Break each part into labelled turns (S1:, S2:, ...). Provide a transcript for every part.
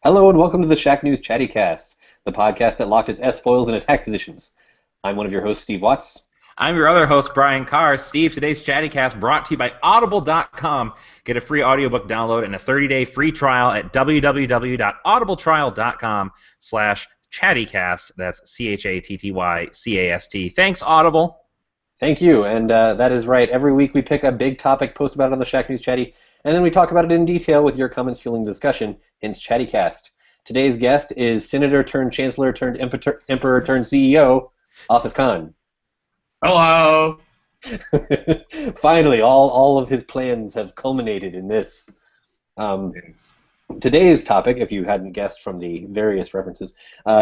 S1: Hello and welcome to the Shack News Chattycast, the podcast that locked its S-foils in attack positions. I'm one of your hosts, Steve Watts.
S2: I'm your other host, Brian Carr. Steve, today's Chattycast brought to you by Audible.com. Get a free audiobook download and a 30-day free trial at www.audibletrial.com/chattycast. That's CHATTYCAST. Thanks, Audible.
S1: Thank you, and that is right. Every week we pick a big topic, post about it on the Shack News Chatty, and then we talk about it in detail with your comments fueling discussion, hence Chattycast. Today's guest is Senator turned Chancellor turned Emperor turned CEO, Asif Khan.
S3: Hello.
S1: Finally, all of his plans have culminated in this. Today's topic, if you hadn't guessed from the various references,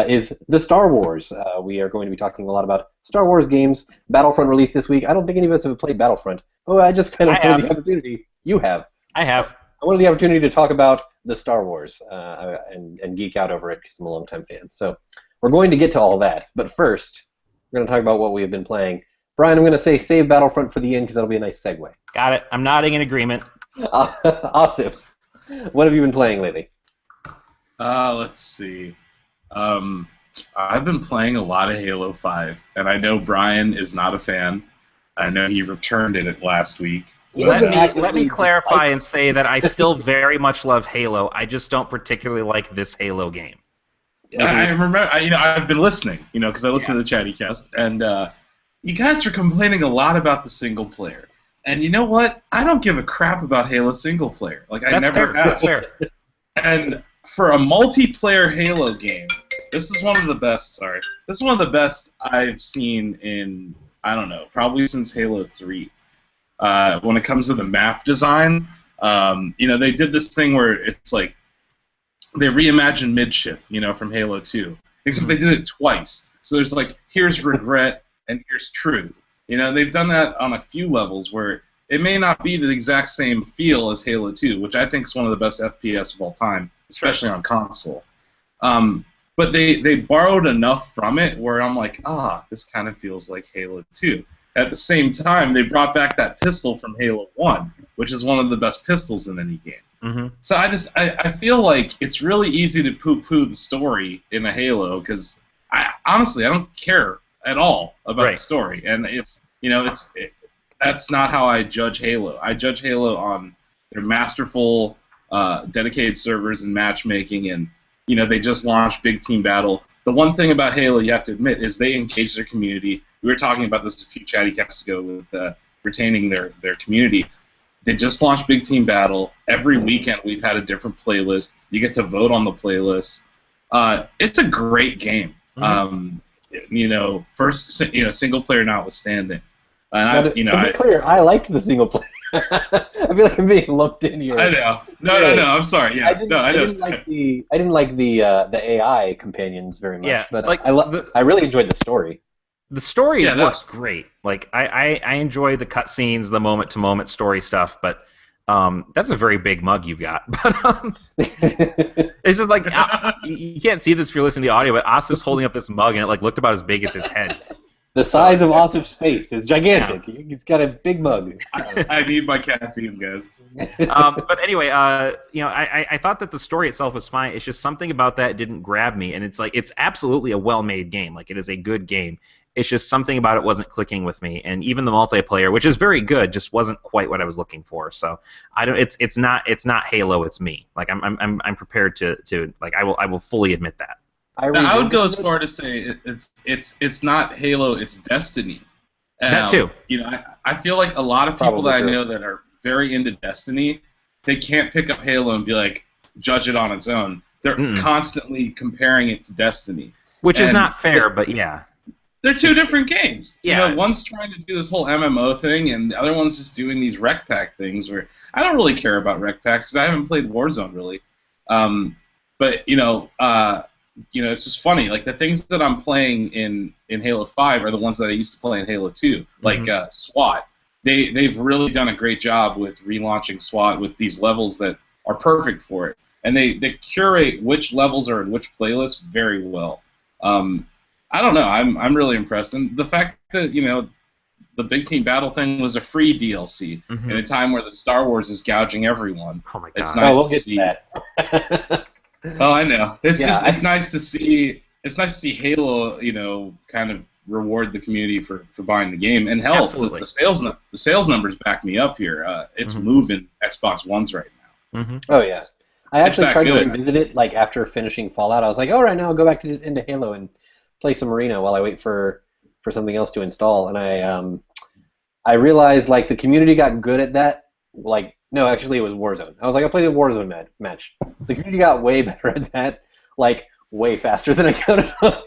S1: is the Star Wars. We are going to be talking a lot about Star Wars games. Battlefront released this week. I don't think any of us have played Battlefront. Oh, I just kind of wanted the opportunity. You have.
S2: I have.
S1: I wanted the opportunity to talk about the Star Wars and geek out over it because I'm a longtime fan. So we're going to get to all that. But first, we're going to talk about what we have been playing. Brian, I'm going to say save Battlefront for the end because that'll be a nice segue.
S2: Got it. I'm nodding in agreement.
S1: Asif, what have you been playing lately?
S3: Let's see. I've been playing a lot of Halo 5, and I know Brian is not a fan. I know he returned it last week.
S2: Let me clarify and say that I still very much love Halo. I just don't particularly like this Halo game.
S3: I remember, I've been listening, because I listen to the Chattycast, and you guys are complaining a lot about the single player. And you know what? I don't give a crap about Halo single player. Like I never have.
S2: That's fair.
S3: And for a multiplayer Halo game, this is one of the best. This is one of the best I've seen in probably since Halo 3. When it comes to the map design, they did this thing where it's like they reimagined Midship, from Halo 2, except they did it twice. So there's like here's regret and here's truth. They've done that on a few levels where it may not be the exact same feel as Halo 2, which I think is one of the best FPS of all time, especially on console. But they borrowed enough from it where I'm like, this kind of feels like Halo 2. At the same time, they brought back that pistol from Halo 1, which is one of the best pistols in any game.
S2: Mm-hmm.
S3: So I feel like it's really easy to poo-poo the story in a Halo because honestly I don't care at all about the story, and that's not how I judge Halo. I judge Halo on their masterful, dedicated servers and matchmaking, and they just launched Big Team Battle. The one thing about Halo you have to admit is they engage their community. We were talking about this a few Chattycasts ago with retaining their community. They just launched Big Team Battle. Every weekend we've had a different playlist. You get to vote on the playlist. It's a great game. Mm-hmm. Single player notwithstanding. And
S1: to be clear, I liked the single player. I feel like I'm being lumped in here.
S3: I know. No. I'm sorry. Yeah. I didn't
S1: like the AI companions very much, but I really enjoyed the story.
S2: The story works great. Like I enjoy the cutscenes, the moment-to-moment story stuff, but that's a very big mug you've got. But it's just like you can't see this if you're listening to the audio, but Asif's holding up this mug and it looked about as big as his head.
S1: The size of Asif's face is gigantic. Yeah. He's got a big mug.
S3: I need my caffeine, guys.
S2: But anyway, I thought that the story itself was fine. It's just something about that didn't grab me, and it's absolutely a well-made game. Like it is a good game. It's just something about it wasn't clicking with me, and even the multiplayer, which is very good, just wasn't quite what I was looking for. So I don't. It's not Halo. It's me. Like I'm prepared to like I will fully admit that.
S3: I would go as far to say it's not Halo, it's Destiny.
S2: That too.
S3: I feel like a lot of people that I know that are very into Destiny, they can't pick up Halo and be like, judge it on its own. They're constantly comparing it to Destiny.
S2: Which is not fair, but yeah.
S3: They're two different games.
S2: Yeah.
S3: One's trying to do this whole MMO thing, and the other one's just doing these rec pack things where I don't really care about rec packs because I haven't played Warzone really. But it's just funny. Like the things that I'm playing in Halo 5 are the ones that I used to play in Halo 2, like SWAT. They've really done a great job with relaunching SWAT with these levels that are perfect for it, and they curate which levels are in which playlist very well. I don't know. I'm really impressed, and the fact that the Big Team Battle thing was a free DLC in a time where the Star Wars is gouging everyone.
S2: Oh my god!
S3: It's nice
S1: we'll
S3: to
S1: get
S3: see.
S1: To that.
S3: Oh, I know. It's
S1: Yeah,
S3: just it's nice to see. It's nice to see Halo, kind of reward the community for buying the game. And hell,
S2: Absolutely.
S3: the sales numbers back me up here. It's
S2: Mhm.
S3: moving Xbox Ones right now.
S2: Mhm.
S1: Oh yeah. I
S3: It's
S1: actually
S3: that
S1: tried to
S3: good.
S1: revisit it like after finishing Fallout. I was like, all right, now I'll go back into Halo and play some Arena while I wait for something else to install. And I realized like the community got good at that. Like no, actually it was Warzone. I was like, I played a Warzone match. The community got way better at that, like way faster than I counted on.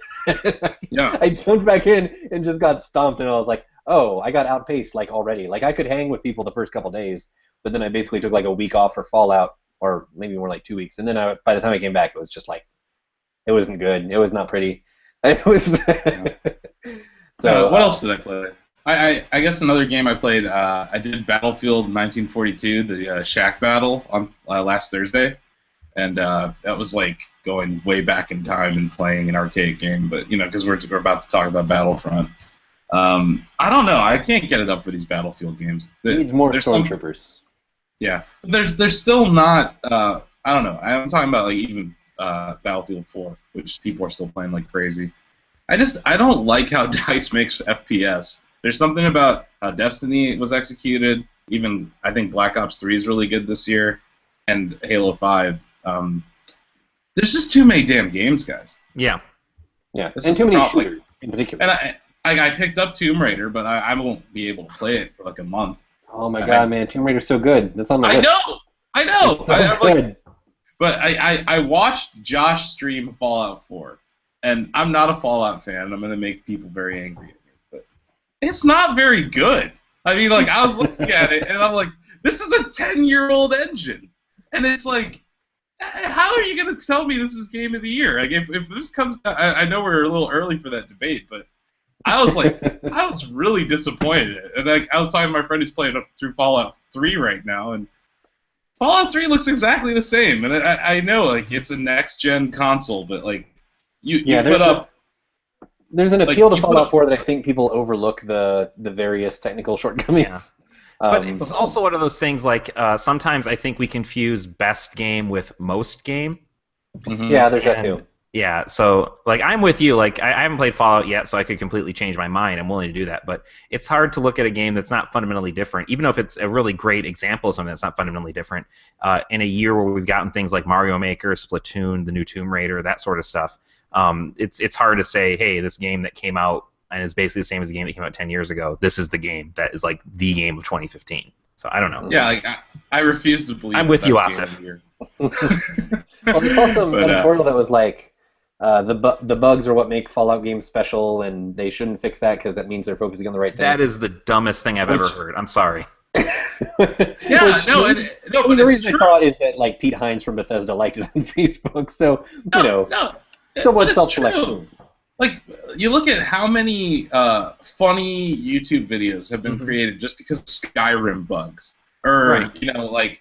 S3: Yeah.
S1: I jumped back in and just got stomped, and I was like, oh, I got outpaced like already. Like I could hang with people the first couple days, but then I basically took like a week off for Fallout, or maybe more like 2 weeks, and then by the time I came back, it was just like it wasn't good. It was not pretty. It was so.
S3: What else did I play? I guess another game I played. I did Battlefield 1942, the Shack battle on last Thursday, and that was like going way back in time and playing an arcade game. But because we're about to talk about Battlefront. I don't know. I can't get it up for these Battlefield games.
S1: Needs more
S3: There's
S1: stormtroopers.
S3: Yeah, there's still not. I don't know. I'm talking about like even Battlefield 4, which people are still playing like crazy. I don't like how DICE makes FPS. There's something about how Destiny was executed. Even I think Black Ops 3 is really good this year, and Halo 5. There's just too many damn games, guys.
S2: Yeah.
S1: Yeah,
S3: This
S1: and
S3: is
S1: too
S3: the
S1: many
S3: problem.
S1: shooters in particular.
S3: And I picked up Tomb Raider, but I won't be able to play it for like a month.
S1: Oh my god, man, Tomb Raider's so good. That's on my
S3: I
S1: list.
S3: know, I know.
S1: It's so
S3: I'm like,
S1: good.
S3: but I watched Josh stream Fallout 4, and I'm not a Fallout fan. I'm gonna make people very angry at me, but it's not very good. I mean, like I was looking at it, and I'm like, this is a 10-year-old engine, and it's like, how are you gonna tell me this is Game of the Year? Like, if this comes, I know we're a little early for that debate, but I was like, I was really disappointed, and like I was talking to my friend who's playing up through Fallout 3 right now, and Fallout 3 looks exactly the same, and I know like it's a next gen console, but like you put up.
S1: There's an
S3: like,
S1: appeal to
S3: you put
S1: Fallout
S3: up-
S1: 4 that I think people overlook the various technical shortcomings.
S2: Yeah. But it's also one of those things like sometimes I think we confuse best game with most game.
S3: Mhm.
S1: Yeah, there's that
S2: And,
S1: too.
S2: yeah, so like I'm with you. Like I haven't played Fallout yet, so I could completely change my mind. I'm willing to do that, but it's hard to look at a game that's not fundamentally different, even if it's a really great example of something that's not fundamentally different. In a year where we've gotten things like Mario Maker, Splatoon, the new Tomb Raider, that sort of stuff, it's hard to say, hey, this game that came out and is basically the same as the game that came out 10 years ago. This is the game that is like the game of 2015. So I don't know.
S3: Yeah, like I refuse to believe.
S2: I'm with you,
S3: that's Game
S2: Asif.
S3: of the Year.
S1: Well, we saw some
S3: But,
S1: editorial that was like, the bugs are what make Fallout games special, and they shouldn't fix that because that means they're focusing on the right things.
S2: That is the dumbest thing I've ever
S1: Which-
S2: heard. I'm sorry.
S3: Yeah, but
S1: the
S3: it's
S1: reason
S3: true.
S1: I saw it is that like Pete Hines from Bethesda liked it on Facebook, so
S3: No,
S1: somewhat
S3: but it's
S1: self-selection.
S3: true. Like, you look at how many funny YouTube videos have been created just because of Skyrim bugs, or
S2: Right.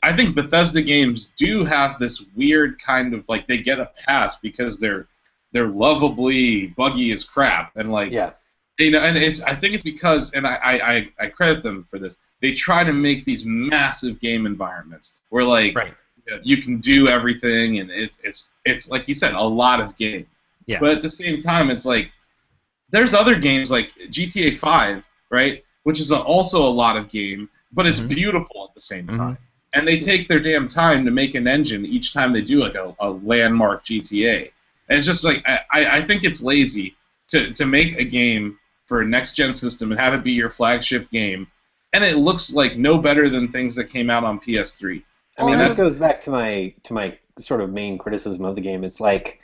S3: I think Bethesda games do have this weird kind of like they get a pass because they're lovably buggy as crap, and like
S1: Yeah.
S3: and I think it's because, and I credit them for this. They try to make these massive game environments where like
S2: Right.
S3: you can do everything, and it's like you said, a lot of game.
S2: Yeah.
S3: But at the same time, it's like there's other games like GTA 5, right, which is also a lot of game, but it's beautiful at the same time. And they take their damn time to make an engine each time they do like a landmark GTA. And it's just like I think it's lazy to make a game for a next gen system and have it be your flagship game, and it looks like no better than things that came out on PS3.
S1: I mean, that goes back to my sort of main criticism of the game. It's like,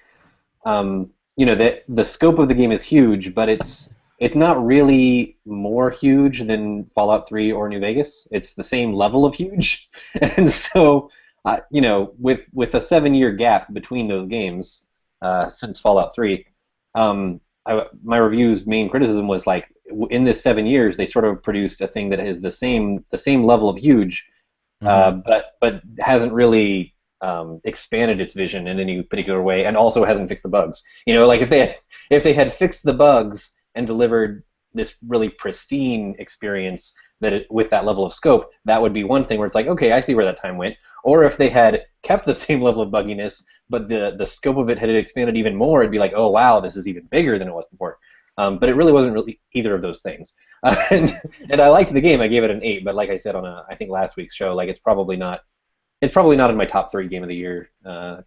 S1: the scope of the game is huge, but it's not really more huge than Fallout 3 or New Vegas. It's the same level of huge, and so with a 7-year gap between those games since Fallout 3, my review's main criticism was like, in this 7 years they sort of produced a thing that is the same level of huge, but hasn't really expanded its vision in any particular way, and also hasn't fixed the bugs. Like if they had fixed the bugs and delivered this really pristine experience with that level of scope, that would be one thing where it's like, okay, I see where that time went. or if they had kept the same level of bugginess, but the scope of it had expanded even more, it'd be like, oh wow, this is even bigger than it was before. But it really wasn't really either of those things. And I liked the game. I gave it an 8, but like I said on I think last week's show, like it's probably not in my top 3 game of the year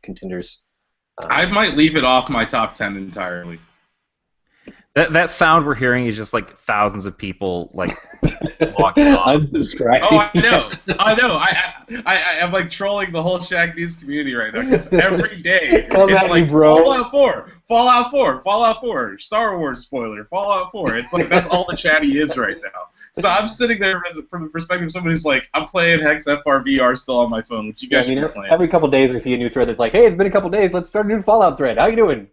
S1: contenders.
S3: I might leave it off my top 10 entirely.
S2: That sound we're hearing is just like thousands of people like walking off.
S1: Unsubscribing.
S3: Oh, I know. I'm like trolling the whole Shack News community right now because every day
S1: Come
S3: it's
S1: at
S3: like
S1: me, bro.
S3: Fallout 4, Star Wars spoiler, Fallout 4. It's like that's all the chatty is right now. So I'm sitting there from the perspective of somebody who's like, I'm playing Hex FRVR still on my phone, which you guys should be playing.
S1: Every couple days I see a new thread that's like, hey, it's been a couple days, let's start a new Fallout thread. How you doing?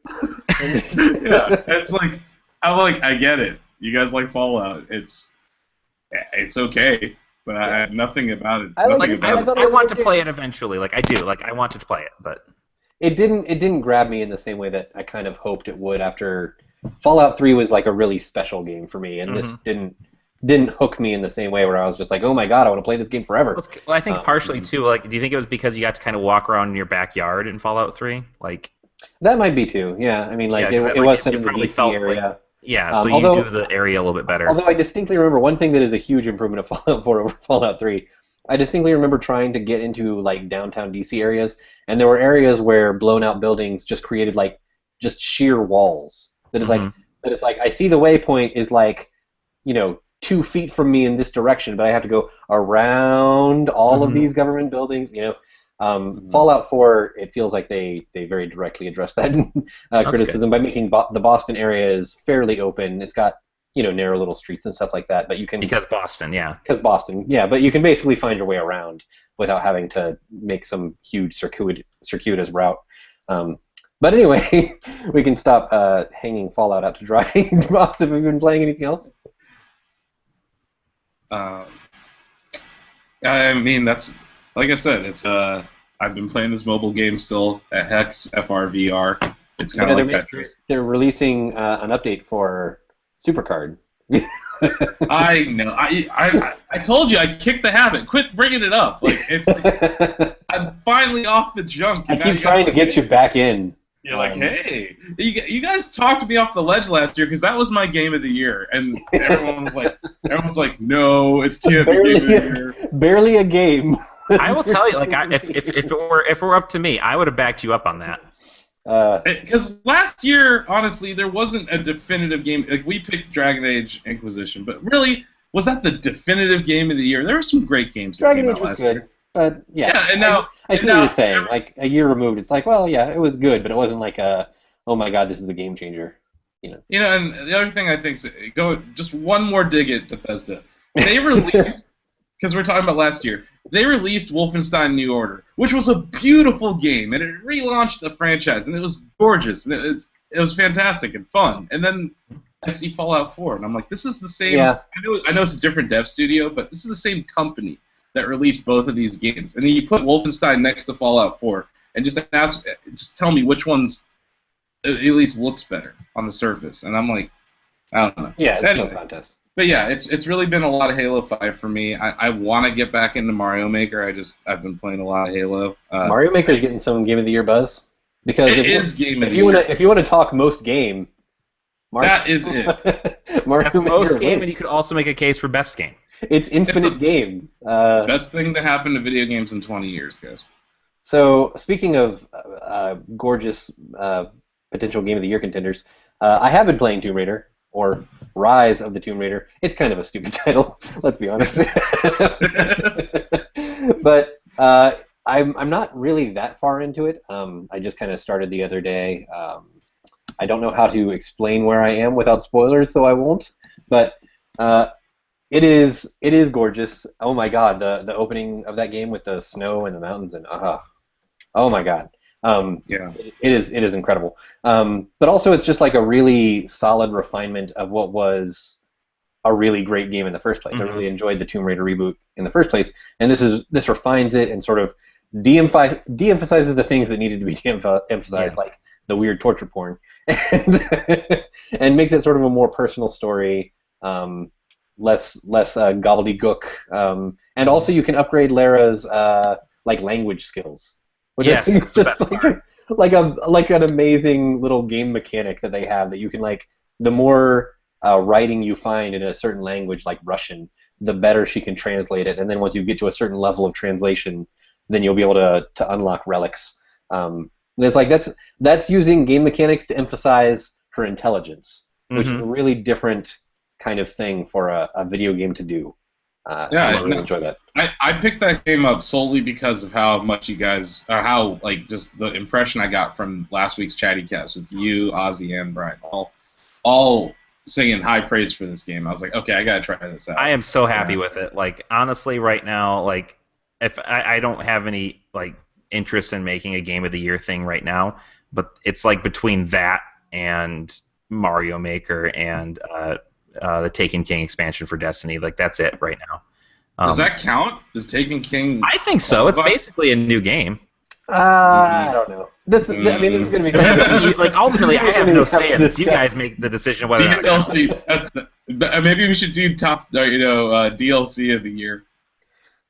S3: Yeah, it's like. I'm like, I get it. You guys like Fallout. It's okay, but I have nothing about it.
S1: I
S2: want to play it eventually. Like I do. Like I wanted to play it, but
S1: it didn't grab me in the same way that I kind of hoped it would. After Fallout 3 was like a really special game for me, and this didn't hook me in the same way where I was just like, oh my god, I want to play this game forever.
S2: Well, I think partially too. Like, do you think it was because you got to kind of walk around in your backyard in Fallout 3? Like
S1: that might be too. Yeah, I mean, like it was set in the DC area.
S2: Like, yeah, so you knew the area a little bit better.
S1: Although I distinctly remember one thing that is a huge improvement of Fallout 4 over Fallout 3. I distinctly remember trying to get into like downtown DC areas, and there were areas where blown out buildings just created like just sheer walls. That is like I see the waypoint is like 2 feet from me in this direction, but I have to go around all of these government buildings. Fallout 4, it feels like they very directly address that criticism by making the Boston area is fairly open. It's got narrow little streets and stuff like that, but you can
S2: because Boston,
S1: but you can basically find your way around without having to make some huge circuitous route. But anyway, we can stop hanging Fallout out to dry. Box, have you been playing anything else?
S3: I mean, that's like I said. It's I've been playing this mobile game still at Hex FRVR. It's kind of like Tetris.
S1: They're releasing an update for Supercard.
S3: I know. I told you I kicked the habit. Quit bringing it up. Like it's. I'm finally off the junk.
S1: I keep trying to get you back in.
S3: You're like, hey, you guys talked me off the ledge last year because that was my game of the year, and everyone's like, no, it's can't be game of the year.
S1: Barely a game.
S2: I will tell you, like, if it were up to me, I would have backed you up on that.
S3: Because last year, honestly, there wasn't a definitive game. Like we picked Dragon Age Inquisition, but really, was that the definitive game of the year? There were some great games that came out last year.
S1: But yeah,
S3: and now
S1: I see what you're saying. Like a year removed, it's like, well, yeah, it was good, but it wasn't like oh my god, this is a game changer.
S3: And the other thing I think is go just one more dig at Bethesda. They released because we're talking about last year. They released Wolfenstein New Order, which was a beautiful game, and it relaunched the franchise, and it was gorgeous, and it was fantastic and fun. And then I see Fallout 4, and I'm like, this is the same. Yeah. I know it's a different dev studio, but this is the same company that released both of these games. And then you put Wolfenstein next to Fallout 4, and just tell me which one's at least looks better on the surface. And I'm like, I don't know.
S1: Yeah, it's no contest.
S3: But yeah, it's really been a lot of Halo 5 for me. I want to get back into Mario Maker. I've been playing a lot of Halo.
S1: Mario Maker's getting some Game of the Year buzz because
S3: if you
S1: want to talk most game,
S3: that is it.
S2: That's most game, and you could also make a case for best game.
S1: It's infinite game.
S3: Best thing to happen to video games in 20 years, guys.
S1: So speaking of gorgeous potential Game of the Year contenders, I have been playing Tomb Raider. Or Rise of the Tomb Raider. It's kind of a stupid title, let's be honest. But I'm not really that far into it. I just kind of started the other day. I don't know how to explain where I am without spoilers, so I won't. But it is gorgeous. Oh my god, the opening of that game with the snow and the mountains and oh my god.
S3: Yeah.
S1: It is incredible. But also it's just like a really solid refinement of what was a really great game in the first place. I really enjoyed the Tomb Raider reboot in the first place, and this refines it and sort of de-emphasizes the things that needed to be de-emphasized, like the weird torture porn, and makes it sort of a more personal story, less gobbledygook. And also you can upgrade Lara's like language skills. Which
S2: Yes,
S1: I think
S2: that's
S1: is
S2: the
S1: just
S2: best part.
S1: like an amazing little game mechanic that they have that you can like the more writing you find in a certain language like Russian, the better she can translate it, and then once you get to a certain level of translation, then you'll be able to unlock relics. And it's like that's using game mechanics to emphasize her intelligence, which is a really different kind of thing for a video game to do.
S3: Yeah,
S1: I really enjoy that.
S3: I picked that game up solely because of how much you guys, or how, like, just the impression I got from last week's Chattycast with you, Ozzy, and Brian, all singing high praise for this game. I was like, okay, I gotta try this out.
S2: I am so happy with it. Like, honestly, right now, like, if I don't have any like interest in making a game of the year thing right now, but it's like between that and Mario Maker and the Taken King expansion for Destiny, like that's it right now.
S3: Does that count? Does Taken King?
S2: I think so. It's basically a new game.
S1: I don't know. I mean, this is going to be
S2: like ultimately, I have no say in this. You guys make the decision whether
S3: DLC. That's the. Maybe we should do top, DLC of the year.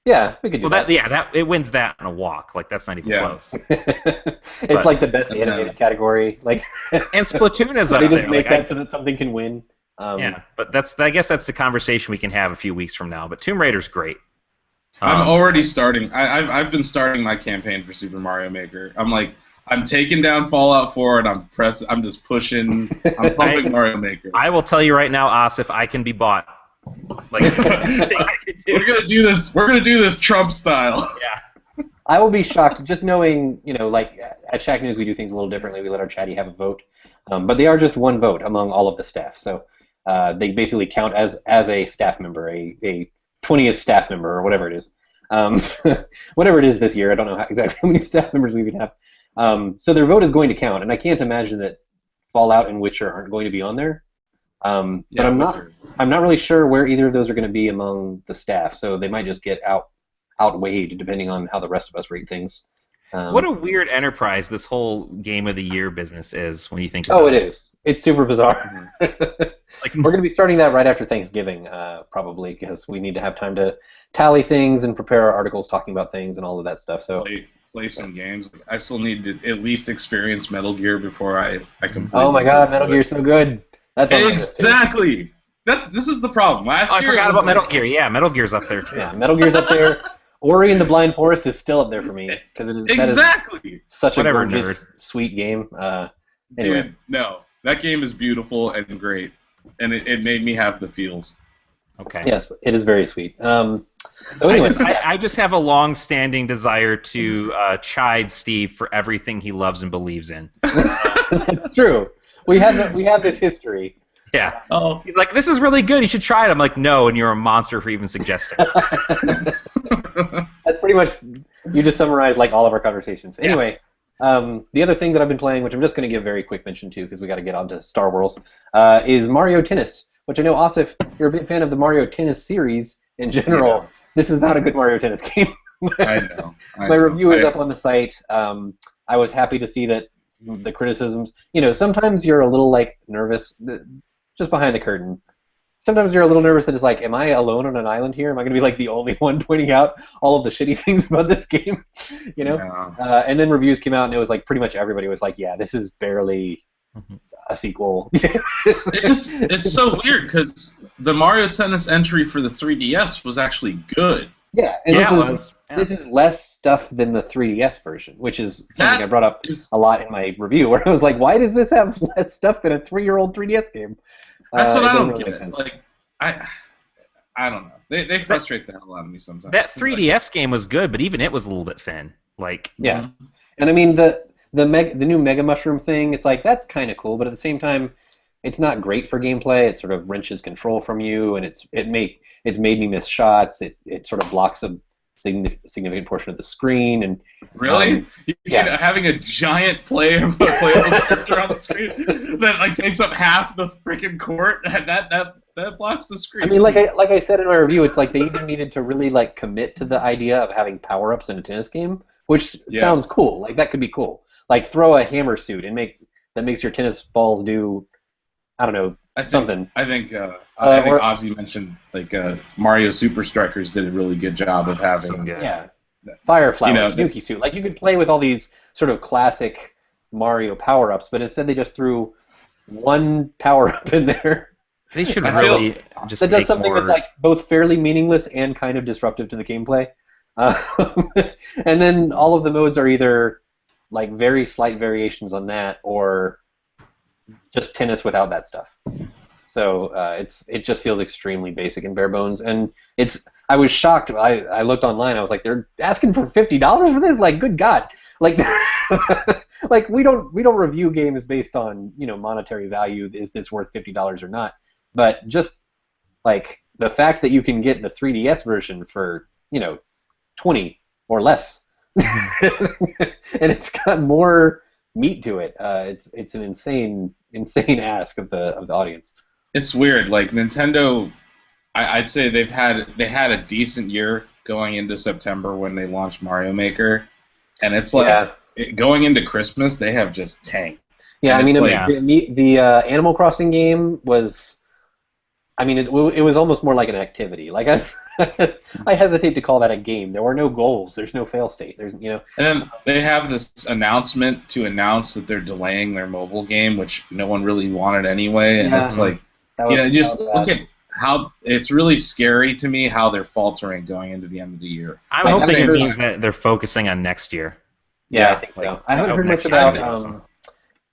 S1: Yeah, we could do that.
S2: That it wins that in a walk. Like that's not even close.
S1: It's like the best animated category. Like,
S2: and Splatoon is up
S1: they
S2: there.
S1: just make that so that something can win.
S2: Yeah, but I guess that's the conversation we can have a few weeks from now. But Tomb Raider's great.
S3: I'm already starting. I've been starting my campaign for Super Mario Maker. I'm taking down Fallout 4 and I'm just pushing. I'm pumping Mario Maker.
S2: I will tell you right now, Asif, I can be bought. Like,
S3: we're gonna do this. We're gonna do this Trump style.
S2: Yeah.
S1: I will be shocked just knowing, like at Shack News we do things a little differently. We let our chatty have a vote, but they are just one vote among all of the staff. So they basically count as a staff member, a 20th staff member or whatever it is, whatever it is this year. I don't know exactly how many staff members we even have. So their vote is going to count, and I can't imagine that Fallout and Witcher aren't going to be on there. But I'm not really sure where either of those are going to be among the staff, so they might just get outweighed depending on how the rest of us rate things.
S2: What a weird enterprise this whole Game of the Year business is when you think about it.
S1: Oh, it is. It's super bizarre. Like, we're going to be starting that right after Thanksgiving, probably, because we need to have time to tally things and prepare our articles talking about things and all of that stuff. So
S3: play some games. I still need to at least experience Metal Gear before I complete.
S1: Oh my God, Metal Gear's so good. That's
S3: exactly. This is the problem. Last year
S2: I forgot about Metal Gear. Yeah, Metal Gear's up there too.
S1: Yeah, Metal Gear's up there. Ori and the Blind Forest is still up there for me because that is such a gorgeous, sweet game. Anyway.
S3: Dude, no, that game is beautiful and great, and it made me have the feels.
S2: Okay.
S1: Yes, it is very sweet. So anyway,
S2: I just have a long-standing desire to chide Steve for everything he loves and believes in.
S1: That's true. We have this history.
S2: Yeah. Oh. He's like, this is really good. You should try it. I'm like, no, and you're a monster for even suggesting.
S1: That's pretty much, you just summarized like all of our conversations. Anyway, the other thing that I've been playing, which I'm just going to give very quick mention to because we got to get on to Star Wars, is Mario Tennis, which I know, Asif, you're a big fan of the Mario Tennis series in general. Yeah. This is not a good Mario Tennis game.
S3: I know.
S1: My review is up on the site. I was happy to see that the criticisms, sometimes you're a little like nervous, just behind the curtain. Sometimes you're a little nervous that it's like, am I alone on an island here? Am I going to be like the only one pointing out all of the shitty things about this game?
S3: Yeah.
S1: And then reviews came out and it was like pretty much everybody was like, yeah, this is barely a sequel.
S3: It's so weird because the Mario Tennis entry for the 3DS was actually good.
S1: Yeah, and this is less stuff than the 3DS version, which is something I brought up a lot in my review, where I was like, why does this have less stuff than a 3-year-old 3DS game?
S3: That's what I don't get. Like, I don't know. They frustrate the hell out of me sometimes.
S2: That 3DS game was good, but even it was a little bit thin. Like,
S1: yeah, and I mean the new Mega Mushroom thing. It's like that's kind of cool, but at the same time, it's not great for gameplay. It sort of wrenches control from you, and it's made me miss shots. It sort of blocks a significant portion of the screen, and
S3: really, having a giant playable character on the screen that like takes up half the freaking court, that blocks the screen.
S1: I mean, like I said in my review, it's like they either needed to really like commit to the idea of having power-ups in a tennis game, which sounds cool. Like that could be cool. Like throw a hammer suit and makes your tennis balls do, I don't know, something.
S3: I think Ozzy mentioned like Mario Super Strikers did a really good job of having
S1: Fire
S3: You know,
S1: flowers, Yuki suit. Like you could play with all these sort of classic Mario power-ups, but instead they just threw one power-up in there
S2: They should
S3: I feel
S2: really just
S1: that does
S2: make
S1: something that's
S2: more.
S1: like both fairly meaningless and kind of disruptive to the gameplay. Um, and then all of the modes are either like very slight variations on that, or just tennis without that stuff. So it just feels extremely basic and bare bones, and I was shocked. I looked online. I was like, they're asking for $50 for this. Like, good God! Like, like we don't review games based on monetary value. Is this worth $50 or not? But just like the fact that you can get the 3DS version for 20 or less, and it's got more meat to it. It's an insane ask of the audience.
S3: it's weird. Like Nintendo, I'd say they had a decent year going into September when they launched Mario Maker, and it's like
S1: Yeah.
S3: going into Christmas they have just tanked.
S1: Yeah,
S3: And
S1: I mean,
S3: it's like
S1: the Animal Crossing game was, I mean, it was almost more like an activity. Like I hesitate to call that a game. There were no goals. There's no fail state.
S3: And then they have this announcement to announce that they're delaying their mobile game, which no one really wanted anyway. And
S1: Yeah.
S3: it's like,
S1: that was,
S3: just
S1: that was
S3: look
S1: bad.
S3: at how it's really scary to me how they're faltering going into the end of the year.
S2: I'm
S1: I
S2: hoping
S3: same
S2: it
S3: time-
S2: means that they're focusing on next year.
S1: Yeah, I
S3: Yeah,
S1: think
S2: like,
S1: so. I haven't
S2: I
S1: heard
S2: hope
S1: much
S2: next year's
S1: about
S2: gonna be awesome.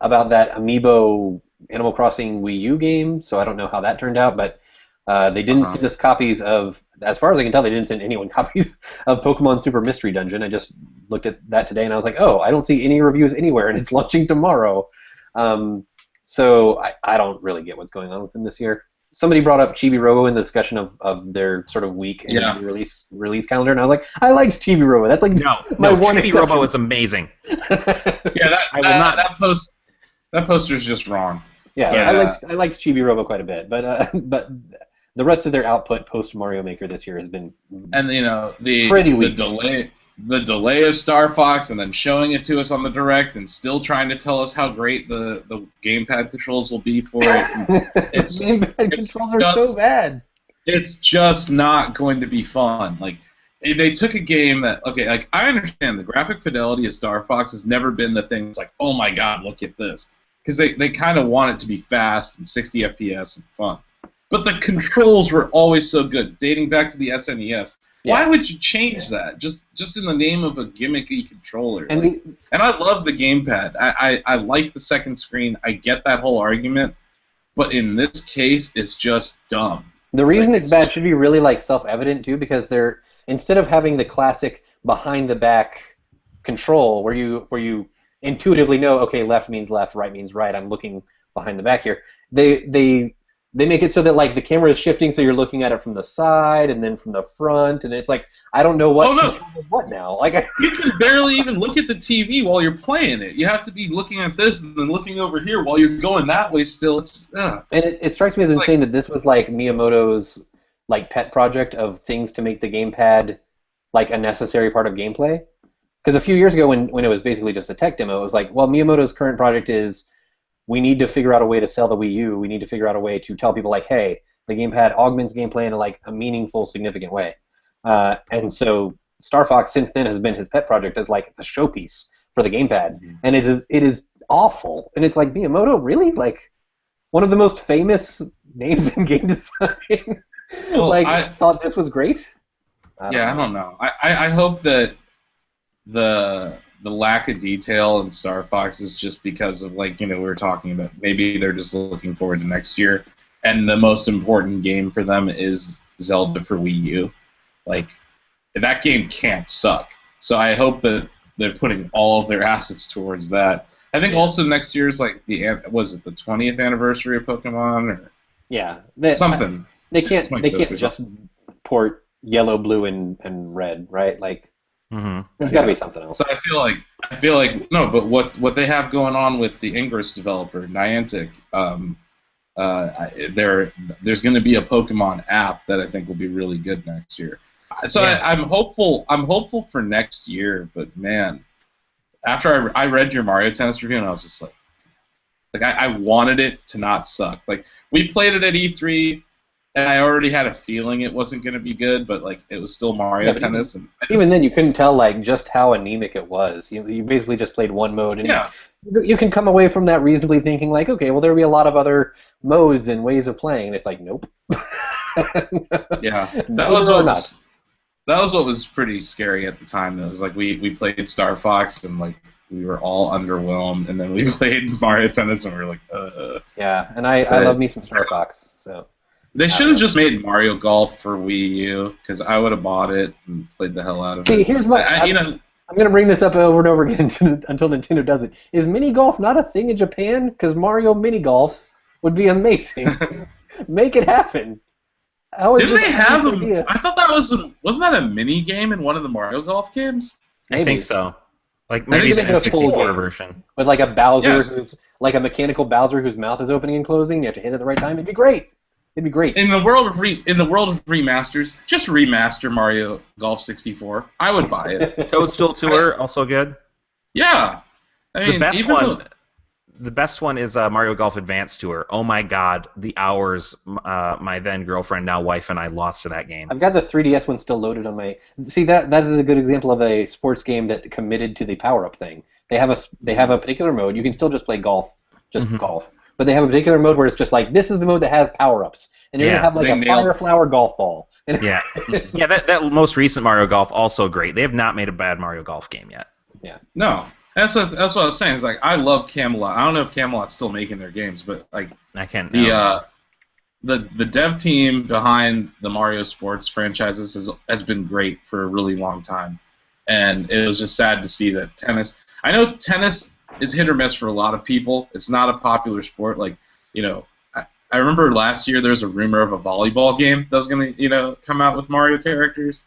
S1: about that Amiibo Animal Crossing Wii U game, so I don't know how that turned out. But they didn't
S3: Uh-huh.
S1: send us copies of, as far as I can tell, they didn't send anyone copies of Pokemon Super Mystery Dungeon. I just looked at that today and I was like, oh, I don't see any reviews anywhere, and it's launching tomorrow. So I don't really get what's going on with them this year. Somebody brought up Chibi Robo in the discussion of their sort of week and
S3: Yeah.
S1: release calendar, and I was like, I liked Chibi Robo. That's like
S2: No,
S1: my
S2: no,
S1: one
S2: Chibi Robo
S1: exception.
S2: is amazing.
S3: Yeah,
S2: I will not-
S3: that poster's just wrong.
S1: Yeah,
S3: But,
S1: I liked Chibi Robo quite a bit, but the rest of their output post Mario Maker this year has been
S3: And the
S1: Pretty weak.
S3: the delay of Star Fox and then showing it to us on the direct and still trying to tell us how great the gamepad controls will be for it.
S1: its gamepad
S3: it's
S1: controls are so
S3: just-
S1: bad.
S3: It's just not going to be fun. Like they took a game that like I understand the graphic fidelity of Star Fox has never been the thing. It's like, oh my god, look at this, because they kind of want it to be fast and 60 FPS and fun. But the controls were always so good, dating back to the SNES. Why
S1: Yeah.
S3: would you change that? Just in the name of a gimmicky controller.
S1: And
S3: Like, and I love the gamepad. I like the second screen. I get that whole argument. But in this case, it's just dumb.
S1: the reason
S3: Like,
S1: it's bad should be really like self-evident too, because they're, instead of having the classic behind the back control where you intuitively know, okay, left means left, right means right, I'm looking behind the back here. They make it so that like the camera is shifting, so you're looking at it from the side and then from the front, and it's like I don't know what
S3: Oh, no.
S1: controls what now. Like
S3: You can barely even look at the TV while you're playing it. You have to be looking at this and then looking over here while you're going that way still. It's
S1: and it strikes me as insane that this was like Miyamoto's like pet project of things to make the gamepad like a necessary part of gameplay. Because a few years ago, when it was basically just a tech demo, it was like, well, Miyamoto's current project is we need to figure out a way to sell the Wii U. We need to figure out a way to tell people like, hey, the gamepad augments gameplay in like a meaningful, significant way. And so Star Fox since then has been his pet project as like the showpiece for the gamepad, and it is awful. And it's like, Miyamoto, really? Like one of the most famous names in game design.
S3: Well,
S1: like
S3: I-
S1: thought this was great.
S3: I don't know. I hope that the lack of detail in Star Fox is just because of like we were talking about. Maybe they're just looking forward to next year, and the most important game for them is Zelda for Wii U. Like that game can't suck. So I hope that they're putting all of their assets towards that. I think also next year's like was it the 20th anniversary of Pokemon or
S1: Yeah,
S3: something?
S1: They can't
S3: 25th or
S1: just port yellow, blue, and red, right? Like
S2: Mm-hmm.
S1: there's got to be something else.
S3: So I feel like no, but what they have going on with the Ingress developer Niantic, there's going to be a Pokemon app that I think will be really good next year. So
S2: Yeah.
S3: I'm hopeful. I'm hopeful for next year. But man, after I read your Mario Tennis review, and I was just like I wanted it to not suck. Like we played it at E3. and I already had a feeling it wasn't going to be good, but like it was still
S1: Yeah,
S3: Mario
S1: but
S3: Tennis, and
S1: even then, you couldn't tell like just how anemic it was. You basically just played one mode, and
S3: yeah,
S1: you can come away from that reasonably thinking like, okay, well there'll be a lot of other modes and ways of playing. And it's like, nope.
S3: yeah, that
S1: No,
S3: was
S1: there are
S3: what
S1: not.
S3: was that was what was pretty scary at the time. It was like we played Star Fox, and like we were all underwhelmed, and then we played Mario Tennis, and we were like,
S1: Yeah, and I love
S3: But
S1: me some Star Fox. So
S3: they
S1: I
S3: should
S1: don't
S3: have
S1: know.
S3: just made Mario Golf for Wii U, because I would have bought it and played the hell out of
S1: See,
S3: it.
S1: here's
S3: But
S1: my.
S3: you know,
S1: I'm gonna bring this up over and over again until Nintendo does it. Is mini golf not a thing in Japan? Because Mario mini golf would be amazing. Make it happen. How is
S3: didn't
S1: this
S3: they
S1: a
S3: have
S1: nice
S3: a?
S1: idea?
S3: I thought that wasn't that a mini game in one of the Mario Golf games?
S2: I think
S1: Maybe.
S2: so. Like
S3: I
S1: Maybe
S2: maybe
S3: think
S1: they
S2: the
S1: make it a full
S2: 64
S1: game
S2: version.
S1: with like a Bowser
S3: Yes.
S1: who's like a mechanical Bowser whose mouth is opening and closing. You have to hit it at the right time. It'd be great. It'd be great.
S3: In the world of remasters, just remaster Mario Golf 64. I would buy it.
S2: Toadstool Tour also good.
S3: Yeah, I
S2: The
S3: mean,
S2: best
S3: even
S2: one,
S3: though,
S2: the best one is Mario Golf Advance Tour. Oh my God, the hours my then girlfriend, now wife, and I lost to that game.
S1: I've got the 3DS one still loaded on my. See that is a good example of a sports game that committed to the power up thing. They have a particular mode. You can still just play golf,
S2: Mhm.
S1: golf, but they have a particular mode where it's just like this is the mode that has power ups, and you're
S2: Yeah,
S1: gonna have like
S3: they
S1: a
S3: nailed
S1: fire flower golf ball. And
S2: Yeah, yeah. That most recent Mario Golf also great. They have not made a bad Mario Golf game yet.
S3: no, that's what I was saying. It's like I love Camelot. I don't know if Camelot's still making their games, but like
S2: I can't.
S3: the dev team behind the Mario Sports franchises has been great for a really long time, and it was just sad to see that tennis. I know tennis is hit or miss for a lot of people. It's not a popular sport. Like, I remember last year there was a rumor of a volleyball game that was going to come out with Mario characters,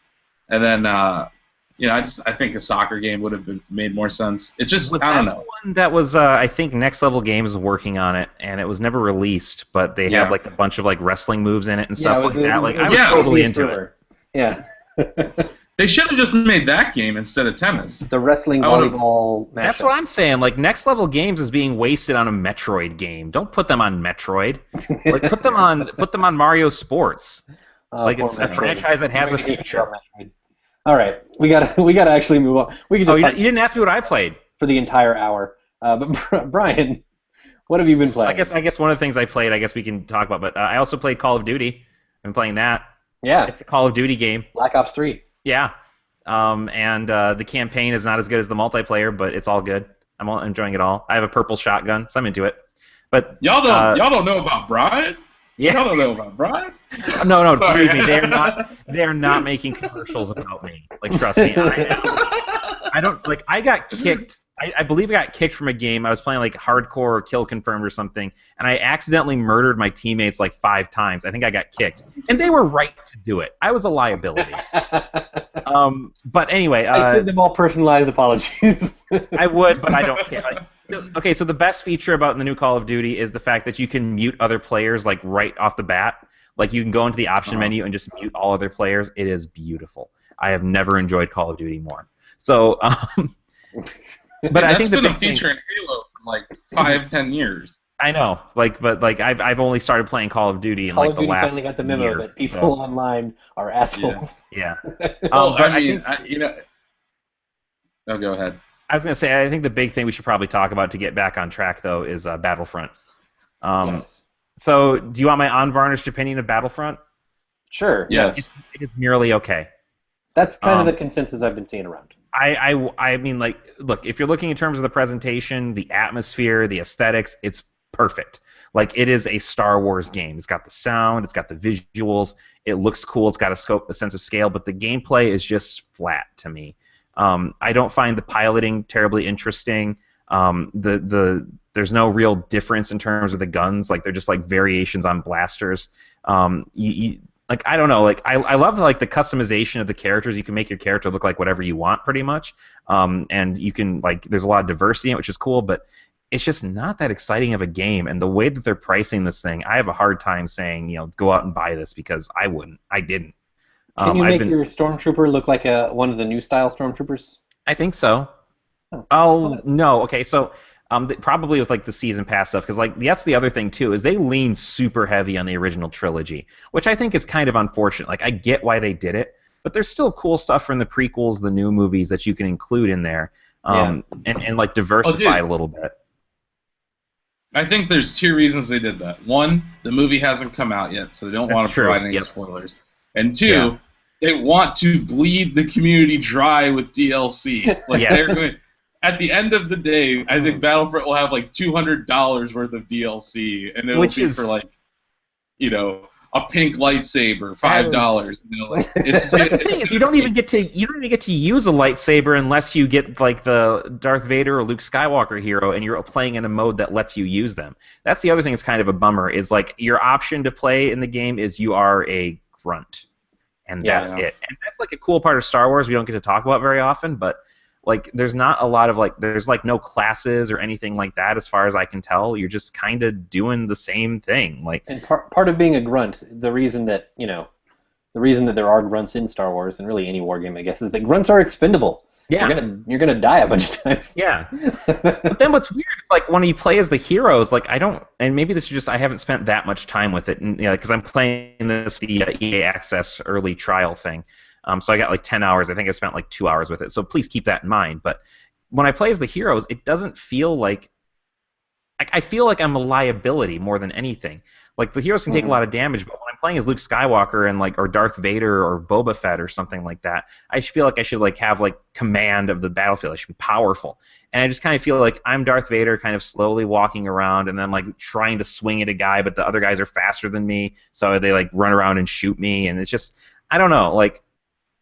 S3: and then I think a soccer game would have made more sense. It just
S2: Was
S3: I don't
S2: that
S3: know.
S2: the one that was I think Next Level Games was working on it, and it was never released, but they
S3: Yeah.
S2: had like a bunch of like wrestling moves in it and
S1: yeah,
S2: stuff
S1: it was
S2: like that. Like I was
S3: Yeah.
S2: totally into it.
S1: Yeah,
S3: They should have just made that game instead of tennis.
S1: the wrestling
S3: I would've-
S1: volleyball matchup.
S2: That's what I'm saying. Like Next Level Games is being wasted on a Metroid game. Don't put them on Metroid. Like put them on Mario Sports. Like
S1: Poor
S2: it's a
S1: Metroid.
S2: franchise that has a future.
S1: All right, we gotta actually move on. We can
S2: Oh,
S1: just
S2: you
S1: talk
S2: didn't ask me what I played.
S1: for the entire hour. But Brian, what have you been playing?
S2: I guess one of the things I played, I guess we can talk about. But I also played Call of Duty. I'm playing that.
S1: Yeah,
S2: It's a Call of Duty game.
S1: Black Ops 3.
S2: Yeah. And the campaign is not as good as the multiplayer, but it's all good. I'm enjoying it all. I have a purple shotgun, so I'm into it. But
S3: Y'all don't know about Brian?
S2: yeah,
S3: Y'all don't know about Brian?
S2: no,
S3: Sorry.
S2: believe me, they're not making commercials about me. Like, trust me, I don't like. I got kicked. I believe I got kicked from a game. I was playing like hardcore kill confirmed or something, and I accidentally murdered my teammates like 5 times. I think I got kicked, and they were right to do it. I was a liability. But anyway,
S1: I send them all personalized apologies.
S2: I would, but I don't care. Okay, so the best feature about the new Call of Duty is the fact that you can mute other players like right off the bat. Like you can go into the option menu and just mute all other players. It is beautiful. I have never enjoyed Call of Duty more. So, but I think the
S3: been a
S2: big thing,
S3: feature in Halo for like 5-10 years.
S2: I know, but I've only started playing Call of Duty in
S1: Call
S2: like
S1: of
S2: the
S1: Duty
S2: last
S1: finally got the memo
S2: year,
S1: that people
S2: so,
S1: online are assholes.
S2: yeah.
S3: Well,
S2: But
S3: I mean,
S2: think,
S3: Oh, go ahead.
S2: I was gonna say I think the big thing we should probably talk about to get back on track though is Battlefront.
S1: Yes.
S2: So, do you want my unvarnished opinion of Battlefront?
S1: Sure.
S3: Yes.
S2: It is merely okay.
S1: That's kind of
S2: Um,
S1: the consensus I've been seeing around.
S2: I mean, like, look, if you're looking in terms of the presentation, the atmosphere, the aesthetics, it's perfect. Like, it is a Star Wars game. It's got the sound, it's got the visuals, it looks cool, it's got a sense of scale, but the gameplay is just flat to me. I don't find the piloting terribly interesting. There's no real difference in terms of the guns. Like, they're just like variations on blasters. Like, I don't know, like I love like the customization of the characters. You can make your character look like whatever you want pretty much. And you can like there's a lot of diversity in it, which is cool, but it's just not that exciting of a game. And the way that they're pricing this thing, I have a hard time saying, go out and buy this because I wouldn't. I didn't.
S1: Can you make your stormtrooper look like one of the new style stormtroopers?
S2: I think so.
S1: Oh.
S2: Oh, no. Okay, so Probably with like the season pass stuff, because like that's the other thing too is they lean super heavy on the original trilogy, which I think is kind of unfortunate. Like I get why they did it, but there's still cool stuff from the prequels, the new movies that you can include in there, and like diversify a little bit.
S3: I think there's two reasons they did that. One, the movie hasn't come out yet, so they don't want to provide any spoilers. And two, they want to bleed the community dry with DLC. Like they're going. At the end of the day, I think Battlefront will have like $200 worth of DLC, and it'll be for like, you know, a pink lightsaber, $5. You know, like,
S2: that's the thing is you don't even get to use a lightsaber unless you get like the Darth Vader or Luke Skywalker hero, and you're playing in a mode that lets you use them. That's the other thing that's kind of a bummer is like your option to play in the game is you are a grunt, and that's it. And that's like a cool part of Star Wars we don't get to talk about very often, but. Like, there's not a lot of, like, there's, like, no classes or anything like that as far as I can tell. You're just kind of doing the same thing. Like,
S1: and part of being a grunt, the reason that there are grunts in Star Wars, and really any war game, I guess, is that grunts are expendable.
S2: Yeah.
S1: You're gonna die a bunch of times.
S2: Yeah. But then what's weird is, like, when you play as the heroes, like, I don't, and maybe this is just, I haven't spent that much time with it, and, you know, because I'm playing this EA Access early trial thing. So I got like 10 hours. I think I spent like 2 hours with it. So please keep that in mind. But when I play as the heroes, it doesn't feel like... I feel like I'm a liability more than anything. Like, the heroes can take a lot of damage, but when I'm playing as Luke Skywalker and like, or Darth Vader or Boba Fett or something like that, I feel like I should like have like command of the battlefield. I should be powerful. And I just kind of feel like I'm Darth Vader kind of slowly walking around and then like trying to swing at a guy, but the other guys are faster than me, so they like run around and shoot me. And it's just... I don't know. Like...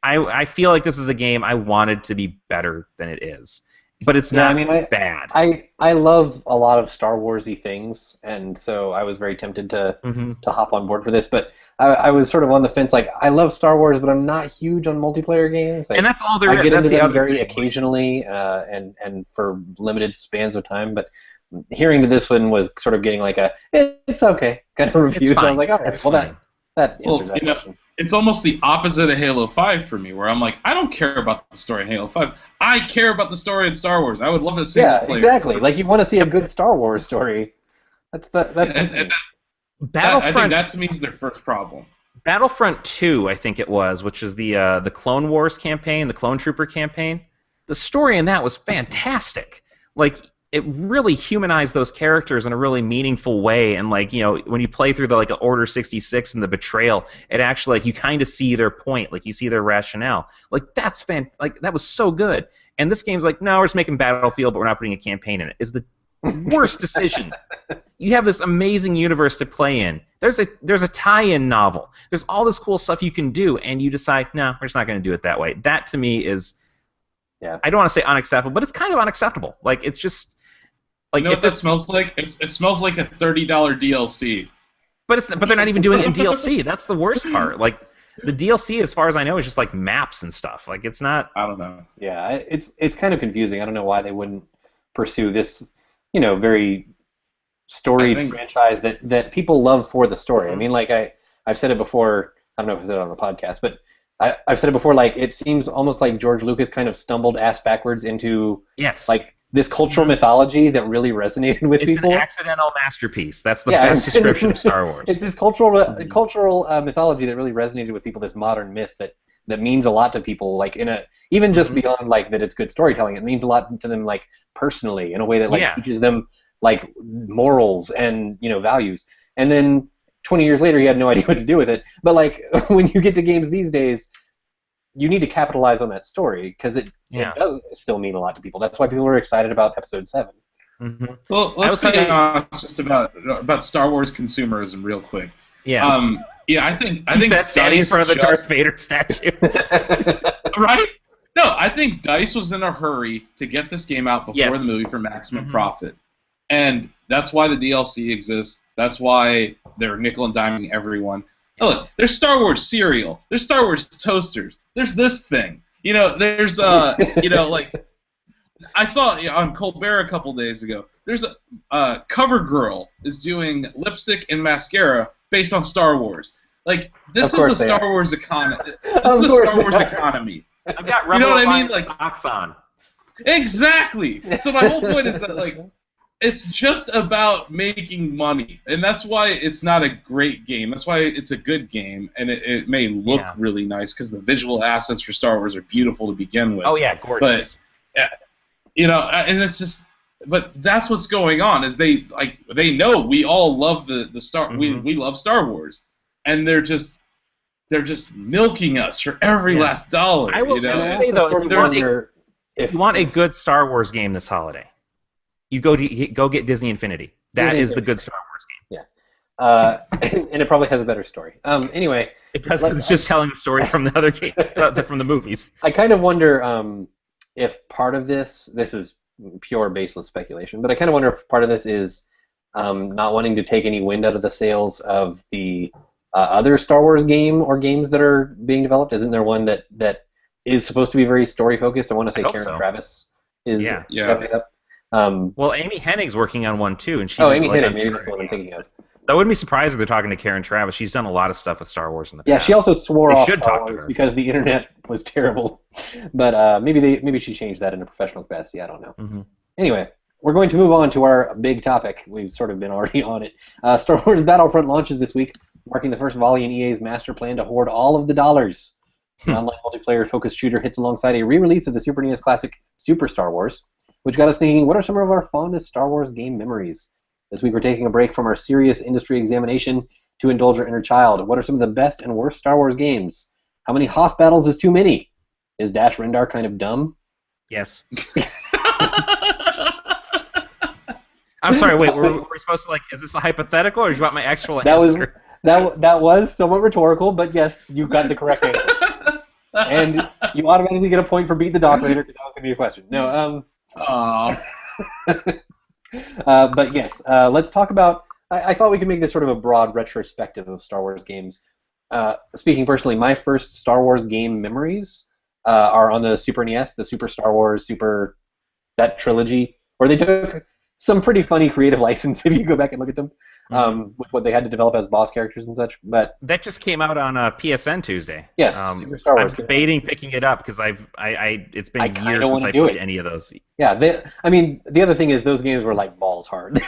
S2: I feel like this is a game I wanted to be better than it is, but it's not bad.
S1: I love a lot of Star Wars-y things, and so I was very tempted to hop on board for this, but I was sort of on the fence. Like, I love Star Wars, but I'm not huge on multiplayer games.
S2: And that's all there is.
S1: I get
S2: that's
S1: into
S2: the
S1: them
S2: other
S1: very
S2: thing.
S1: occasionally and for limited spans of time, but hearing that this one was sort of getting like a, it's okay kind of review, so I was like, all right, well, that answers that question.
S3: It's almost the opposite of Halo 5 for me, where I'm like, I don't care about the story in Halo 5. I care about the story in Star Wars. I would love to see
S1: player. Exactly. Like, you want to see a good Star Wars story. That's
S3: Battlefront. I think that to me is their first problem.
S2: Battlefront 2, I think it was, which is the Clone Wars campaign, the Clone Trooper campaign. The story in that was fantastic. Like, it really humanized those characters in a really meaningful way, and like, you know, when you play through the like Order 66 and the Betrayal, it actually like you kind of see their point, like you see their rationale. Like that's like that was so good. And this game's like, no, we're just making Battlefield, but we're not putting a campaign in it. Is the worst decision. You have this amazing universe to play in. There's a tie-in novel. There's all this cool stuff you can do, and you decide, no, we're just not going to do it that way. That to me is, I don't want to say unacceptable, but it's kind of unacceptable. Like it's just. Like,
S3: you know what that smells like? It smells like a $30 DLC.
S2: But they're not even doing it in DLC. That's the worst part. Like, the DLC, as far as I know, is just like maps and stuff. Like, it's not.
S3: I don't know.
S1: Yeah, it's kind of confusing. I don't know why they wouldn't pursue this, you know, very storied franchise that people love for the story. I mean, like I've said it before. I don't know if I said it on the podcast, but I've said it before. Like, it seems almost like George Lucas kind of stumbled ass backwards into like. This cultural mythology that really resonated with people.
S2: It's an accidental masterpiece. That's the best description of Star Wars.
S1: It's this cultural mythology that really resonated with people. This modern myth that means a lot to people. Like even just beyond like that, it's good storytelling. It means a lot to them, like personally, in a way that like teaches them like morals and values. And then 20 years later, he had no idea what to do with it. But like when you get to games these days, you need to capitalize on that story because it does still mean a lot to people. That's why people are excited about Episode 7.
S3: Mm-hmm. Well, let's be honest just about Star Wars consumerism real quick.
S2: Yeah.
S3: I think
S2: standing in front of the Darth Vader statue.
S3: Right? No, I think DICE was in a hurry to get this game out before the movie for maximum profit. And that's why the DLC exists. That's why they're nickel and diming everyone. Oh, look, there's Star Wars cereal. There's Star Wars toasters. There's this thing. There's like I saw on Colbert a couple days ago. There's a CoverGirl is doing lipstick and mascara based on Star Wars. Like this is a Star Wars economy. This is a Star Wars economy.
S2: I've got
S3: you know what I mean? Like
S2: socks on.
S3: Exactly. So my whole point is that like it's just about making money, and that's why it's not a great game. That's why it's a good game, and it may look really nice because the visual assets for Star Wars are beautiful to begin with.
S2: Oh yeah, gorgeous.
S3: But and it's just, but that's what's going on is they know we all love the Star we love Star Wars, and they're just milking us for every last dollar.
S2: I will say though, if you want a good Star Wars game this holiday, you go get Disney Infinity. That is the good Star Wars game.
S1: Yeah, and it probably has a better story. Anyway,
S2: it does because it's just telling the story from the other game, from the movies.
S1: I kind of wonder if part of this is pure baseless speculation, but I kind of wonder if part of this is not wanting to take any wind out of the sails of the other Star Wars game or games that are being developed. Isn't there one that is supposed to be very story focused? I want to say Karen Travis is stepping up.
S2: Well, Amy Hennig's working on one too, and she.
S1: Amy Hennig, maybe that's the one I'm thinking of.
S2: That wouldn't be surprised if they're talking to Karen Travis. She's done a lot of stuff with Star Wars in the past.
S1: Yeah, she also swore off Star Wars because the internet was terrible. But maybe she changed that in a professional capacity. I don't know.
S2: Mm-hmm.
S1: Anyway, we're going to move on to our big topic. We've sort of been already on it. Star Wars Battlefront launches this week, marking the first volley in EA's master plan to hoard all of the dollars. An online multiplayer-focused shooter hits alongside a re-release of the Super NES classic Super Star Wars, which got us thinking, what are some of our fondest Star Wars game memories? This week we're taking a break from our serious industry examination to indulge our inner child. What are some of the best and worst Star Wars games? How many Hoth battles is too many? Is Dash Rendar kind of dumb?
S2: Yes. I'm sorry, wait, were we supposed to, is this a hypothetical, or do you want my actual answer?
S1: That was somewhat rhetorical, but yes, you got the correct answer. And you automatically get a point for beat the doc later, because that was going to be a question. No, but yes, let's talk about. I thought we could make this sort of a broad retrospective of Star Wars games. Speaking personally, my first Star Wars game memories are on the Super NES, the Super Star Wars, that trilogy, where they took some pretty funny creative license if you go back and look at them, with what they had to develop as boss characters and such. But
S2: that just came out on PSN Tuesday.
S1: Yes, Super Star Wars.
S2: I'm debating picking it up because it's been years since I played any of those.
S1: Yeah, the other thing is those games were like balls hard.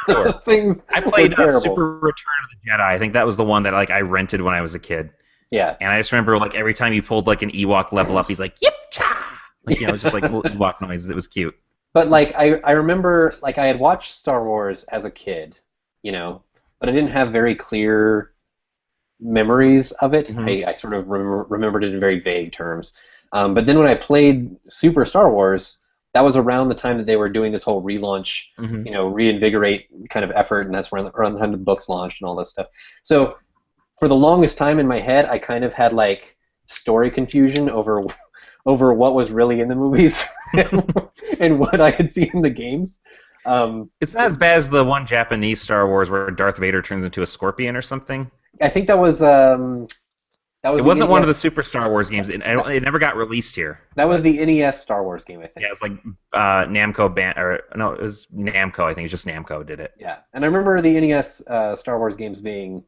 S2: Sure.
S1: Things
S2: I played Super Return of the Jedi. I think that was the one that I rented when I was a kid.
S1: Yeah.
S2: And I just remember every time he pulled an Ewok level up, he's like, "Yip cha!" It's just little Ewok noises. It was cute.
S1: But I remember I had watched Star Wars as a kid, but I didn't have very clear memories of it. I sort of remembered it in very vague terms. But then when I played Super Star Wars, that was around the time that they were doing this whole relaunch, reinvigorate kind of effort, and that's around the time the books launched and all this stuff. So for the longest time in my head, I kind of had story confusion over what was really in the movies and what I had seen in the games.
S2: It's not as bad as the one Japanese Star Wars where Darth Vader turns into a scorpion or something.
S1: I think that was.
S2: It wasn't one of the Super Star Wars games. It never got released here.
S1: That was the NES Star Wars game, I think.
S2: Yeah, it's Namco it was Namco. I think it's just Namco did it.
S1: Yeah, and I remember the NES Star Wars games being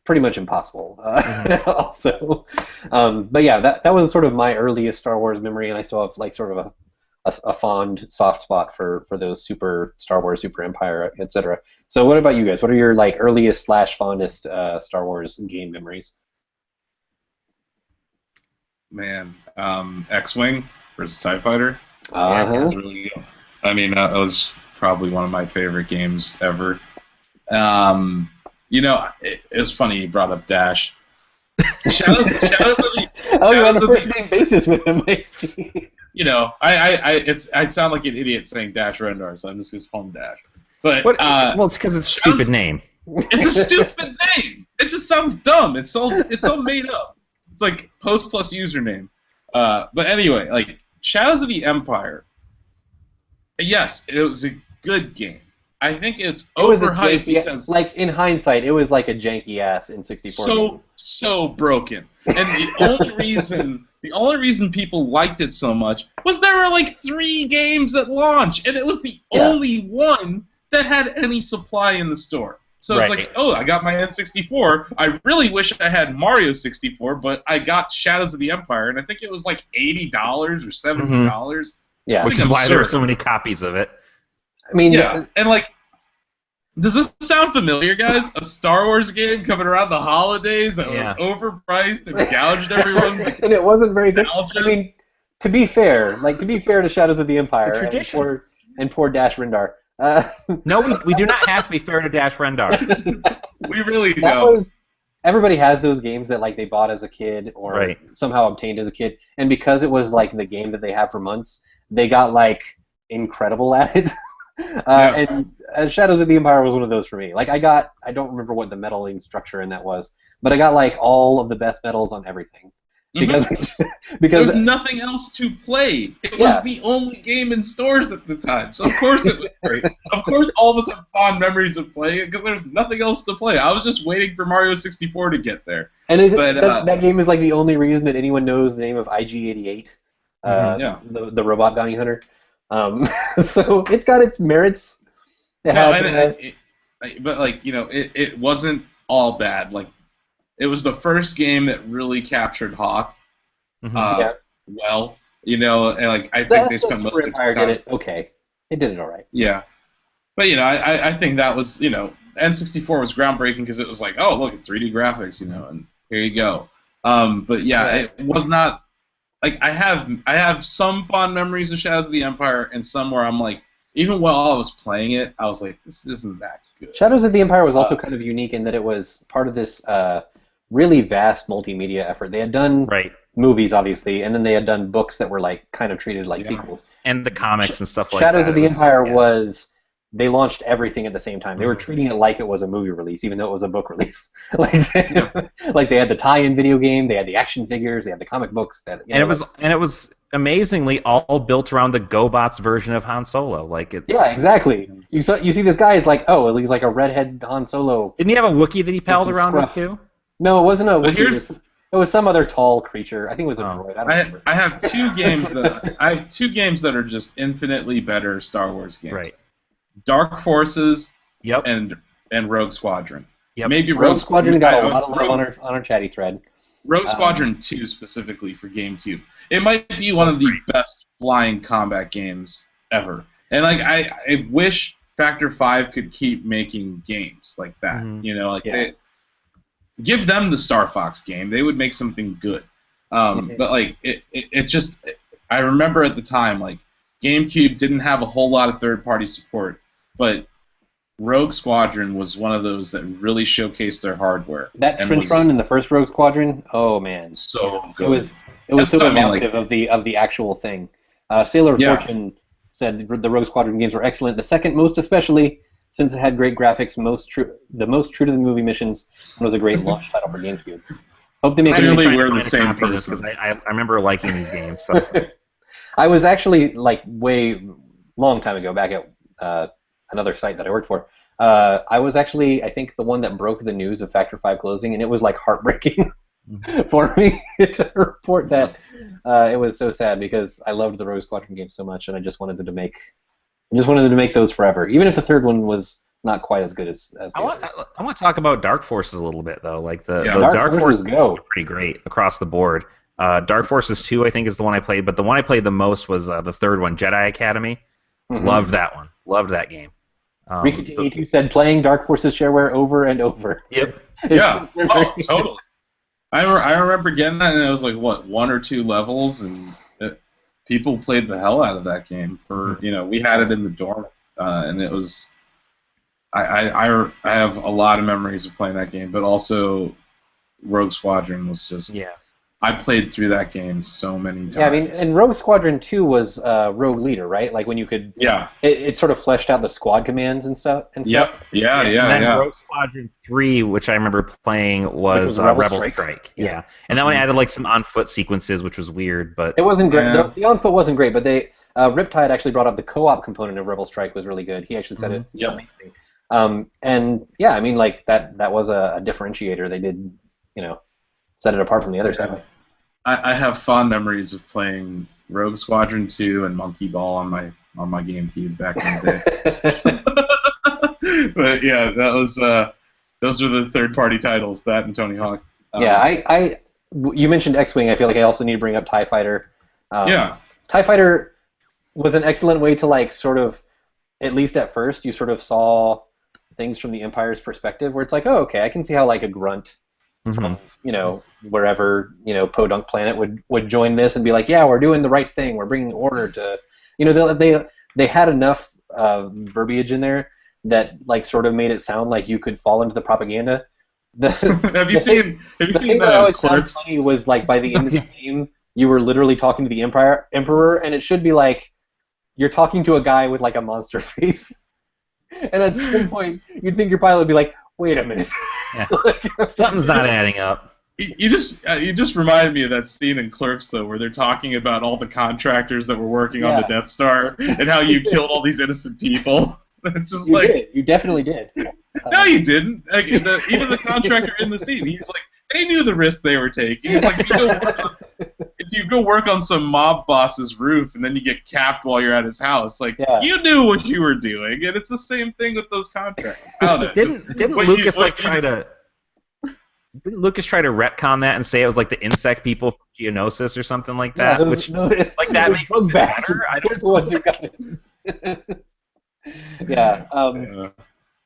S1: pretty much impossible. Also, but yeah, that was sort of my earliest Star Wars memory, and I still have sort of a fond soft spot for those Super Star Wars, Super Empire, etc. So what about you guys? What are your earliest / fondest Star Wars game memories?
S3: Man, X-Wing versus TIE Fighter.
S1: Uh-huh.
S3: That was really good. I mean, that was probably one of my favorite games ever. It's funny you brought up Dash. Shadows of the
S1: you're on a first name basis with him.
S3: I sound like an idiot saying Dash Rendar, so I'm just going to call him Dash. But
S2: it's because it's a stupid name.
S3: It's a stupid name. It just sounds dumb. It's all made up. It's like post plus username. But anyway, Shadows of the Empire. Yes, it was a good game. I think it's overhyped because,
S1: in hindsight, it was like a janky ass N64
S3: so broken. And the only reason people liked it so much was there were 3 games at launch, and it was the only one that had any supply in the store. So it's I got my N64. I really wish I had Mario 64, but I got Shadows of the Empire, and I think it was $80 or $70.
S1: Yeah,
S2: which is why there were so many copies of it.
S1: I mean,
S3: Yeah, and like, does this sound familiar, guys? A Star Wars game coming around the holidays that was overpriced and gouged everyone.
S1: and it wasn't very good.
S3: Nostalgia.
S1: I mean, to be fair to Shadows of the Empire
S2: It's a tradition.
S1: and poor Dash Rendar.
S2: No, we do not have to be fair to Dash Rendar.
S3: We really
S1: that
S3: don't.
S1: was everybody has those games that like they bought as a kid or
S2: Right.
S1: somehow obtained as a kid, and because it was like the game that they had for months, they got like incredible at it. And Shadows of the Empire was one of those for me. Like I don't remember what the medaling structure in that was, but I got like all of the best medals on everything because
S3: There was nothing else to play. It was the only game in stores at the time, so of course it was great. Of course, all of us have fond memories of playing it because there's nothing else to play. I was just waiting for Mario 64 to get there.
S1: And that game is like the only reason that anyone knows the name of IG-88, the robot bounty hunter. So it's got its merits.
S3: But like it wasn't all bad. Like it was the first game that really captured Hawk. Well, and like I think they spent most of the time.
S1: Did it okay. It did it all right.
S3: Yeah, but I think that was N64 was groundbreaking because it was like, oh look at 3D graphics, and here you go. But it was not. Like I have some fond memories of Shadows of the Empire, and some where I'm like, even while I was playing it, I was like, this isn't that good.
S1: Shadows of the Empire was also kind of unique in that it was part of this really vast multimedia effort. They had done movies, obviously, and then they had done books that were like kind of treated like sequels.
S2: And the comics and stuff like that.
S1: Shadows of the Empire was they launched everything at the same time. They were treating it like it was a movie release, even though it was a book release. Like they had the tie-in video game, they had the action figures, they had the comic books.
S2: It was amazingly all built around the GoBots version of Han Solo. Like it's
S1: exactly. You see this guy is like, oh, he's like a redhead Han Solo.
S2: Didn't he have a Wookiee that he palled around with too?
S1: No, it wasn't a Wookiee. It was some other tall creature. I think it was a droid. I don't remember.
S3: I have two games that are just infinitely better Star Wars games.
S2: Right.
S3: Dark Forces and Rogue Squadron.
S1: Yep. Maybe Rogue Squadron got a lot of love on our chatty thread.
S3: Rogue Squadron 2 specifically for GameCube. It might be one of the best flying combat games ever. And like I wish Factor 5 could keep making games like that. They give them the Star Fox game. They would make something good. But like it just I remember at the time like GameCube didn't have a whole lot of third-party support, but Rogue Squadron was one of those that really showcased their hardware.
S1: That trench run in the first Rogue Squadron, oh man,
S3: so good.
S1: It was so evocative of the actual thing. Sailor of Fortune said the Rogue Squadron games were excellent. The second most especially, since it had great graphics, the most true to the movie missions, and was a great launch title for GameCube. Hope they make
S3: Clearly we're the same person.
S2: Because I remember liking these games. So.
S1: I was actually like long time ago back at another site that I worked for. I was actually, I think, the one that broke the news of Factor 5 closing, and it was like heartbreaking for me to report that. It was so sad because I loved the Rogue Squadron game so much, and I just wanted them to make those forever, even if the third one was not quite as good as the others.
S2: I want to talk about Dark Forces a little bit though. Like the
S1: Dark Forces
S2: are pretty great across the board. Dark Forces 2, I think, is the one I played, but the one I played the most was the third one, Jedi Academy. Loved that one. Loved that game.
S1: Ricky said playing Dark Forces shareware over and over.
S2: Yep.
S3: Yeah. Oh, totally. I remember getting that, and it was like what 1 or 2 levels, and people played the hell out of that game. We had it in the dorm, and it was. I have a lot of memories of playing that game, but also Rogue Squadron was just. I played through that game so many times.
S1: Yeah, I mean, and Rogue Squadron 2 was Rogue Leader, right? Like when you could.
S3: Yeah.
S1: It sort of fleshed out the squad commands and stuff.
S3: Yep. Yeah.
S2: And then Rogue Squadron 3, which I remember playing, was Rebel Strike. Yeah. And that one added like some on-foot sequences, which was weird, but.
S1: It wasn't great. Yeah. The on-foot wasn't great, but they Riptide actually brought up the co-op component of Rebel Strike was really good. He actually said it. Amazing. And yeah, I mean, like that was a differentiator. They did, set it apart from the other side.
S3: I have fond memories of playing Rogue Squadron 2 and Monkey Ball on my GameCube back in the day. But yeah, that was those were the third-party titles. That and Tony Hawk.
S1: You mentioned X-Wing. I feel like I also need to bring up TIE Fighter. TIE Fighter was an excellent way to like sort of at least at first, you sort of saw things from the Empire's perspective, where it's like, oh, okay, I can see how like a grunt from wherever Podunk Planet would join this and be like, yeah, we're doing the right thing, we're bringing order to, they had enough verbiage in there that like sort of made it sound like you could fall into the propaganda.
S3: Have you seen
S1: Clerks? Funny was like by the end of the game, you were literally talking to the Emperor, and it should be like you're talking to a guy with like a monster face. And at some point, you'd think your pilot would be like, "Wait a minute,
S2: yeah. Something's not adding up."
S3: You just reminded me of that scene in Clerks, though, where they're talking about all the contractors that were working on the Death Star and how you killed all these innocent people. It's just
S1: you definitely did.
S3: No, you didn't. Like, even the contractor in the scene, he's like, they knew the risk they were taking. He's like, if you go work on some mob boss's roof and then you get capped while you're at his house, like you knew what you were doing, and it's the same thing with those contractors. I don't know.
S2: Didn't Lucas try to retcon that and say it was like the insect people from Geonosis or something like that? That makes it better. I don't know what you got.
S1: Yeah.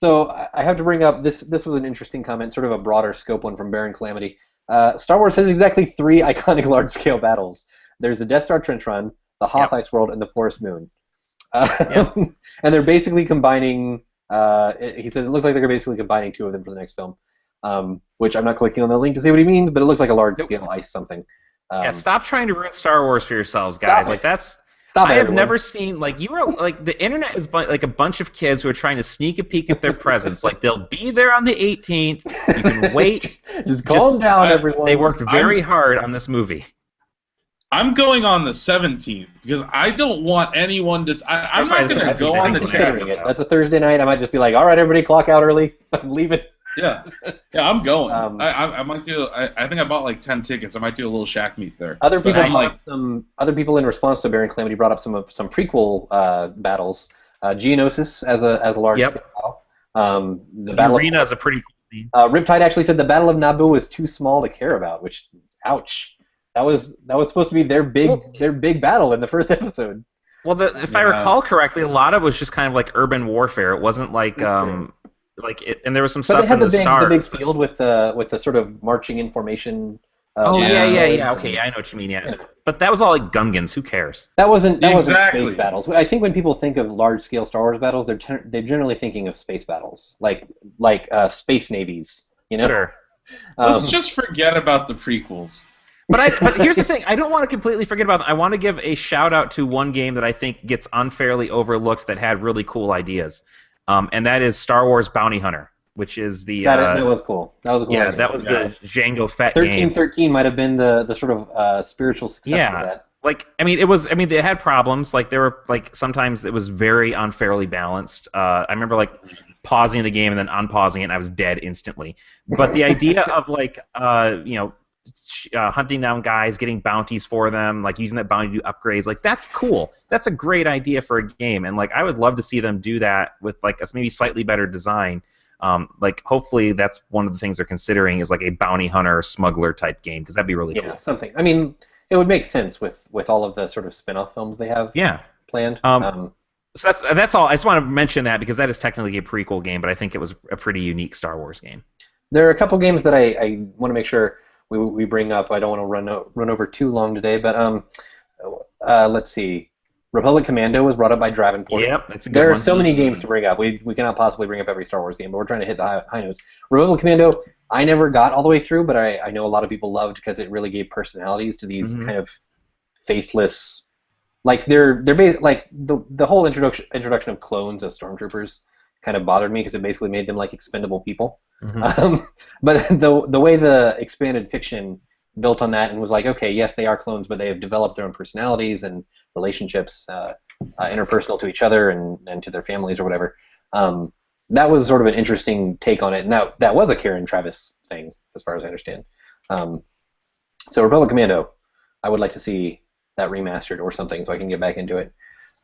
S1: So I have to bring up this. This was an interesting comment, sort of a broader scope one from Baron Calamity. Star Wars has exactly 3 iconic large-scale battles. There's the Death Star Trench Run, the Hoth Ice World, and the Forest Moon. And they're basically combining. He says it looks like they're basically combining 2 of them for the next film. Which I'm not clicking on the link to see what he means, but it looks like a large-scale ice something.
S2: Stop trying to ruin Star Wars for yourselves, guys. I have never seen, the internet is like a bunch of kids who are trying to sneak a peek at their presents. Like, they'll be there on the 18th. You can wait.
S1: Just calm down, everyone.
S2: They worked very hard on this movie.
S3: I'm going on the 17th because I don't want anyone to. I'm not going to go on the chat.
S1: That's a Thursday night. I might just be like, all right, everybody, clock out early. I'm leaving.
S3: Yeah, I'm going. I might do. I think I bought like 10 tickets. I might do a little shack meet there.
S1: Other people in response to Baron Calamity brought up some prequel battles. Geonosis as a large scale battle. The Battle
S2: Arena is a pretty cool scene.
S1: Riptide actually said the Battle of Naboo was too small to care about, which, ouch. That was supposed to be their big battle in the first episode.
S2: Well, if I recall correctly, a lot of it was just kind of like urban warfare. It wasn't like and there was some stuff in the start.
S1: The big field with the sort of marching in formation.
S2: Okay, I know what you mean. Yeah, but that was all like Gungans. Who cares?
S1: That wasn't space battles. I think when people think of large scale Star Wars battles, they're generally thinking of space battles, like space navies.
S2: Sure.
S3: Let's just forget about the prequels.
S2: But here's the thing. I don't want to completely forget about them. I want to give a shout out to one game that I think gets unfairly overlooked that had really cool ideas. And that is Star Wars Bounty Hunter, which is the...
S1: That was cool. That was a cool idea.
S2: That was the Django Fett game.
S1: 1313 might have been the sort of spiritual success of that.
S2: They had problems. Like, there were, sometimes it was very unfairly balanced. I remember, pausing the game and then unpausing it, and I was dead instantly. But the idea of, hunting down guys, getting bounties for them, using that bounty to do upgrades, that's cool. That's a great idea for a game, and I would love to see them do that with a maybe slightly better design. Hopefully that's one of the things they're considering is a bounty hunter smuggler type game, because that'd be really cool.
S1: Yeah, something. I mean, it would make sense with all of the sort of spin-off films they have planned.
S2: So that's all. I just want to mention that because that is technically a prequel game, but I think it was a pretty unique Star Wars game.
S1: There are a couple games that I want to make sure we bring up. I don't want to run over too long today, but let's see. Republic Commando was brought up by Dravenport.
S2: Yep, that's a good
S1: There
S2: one.
S1: are so many games to bring up. We cannot possibly bring up every Star Wars game, but we're trying to hit the high notes. Republic Commando, I never got all the way through, but I know a lot of people loved because it really gave personalities to these kind of faceless. They're the whole introduction of clones as stormtroopers kind of bothered me because it basically made them like expendable people. But the way the expanded fiction built on that and was okay, yes, they are clones, but they have developed their own personalities and relationships, interpersonal to each other and to their families or whatever. That was sort of an interesting take on it, and that was a Karen Travis thing, as far as I understand. So Republic Commando, I would like to see that remastered or something so I can get back into it.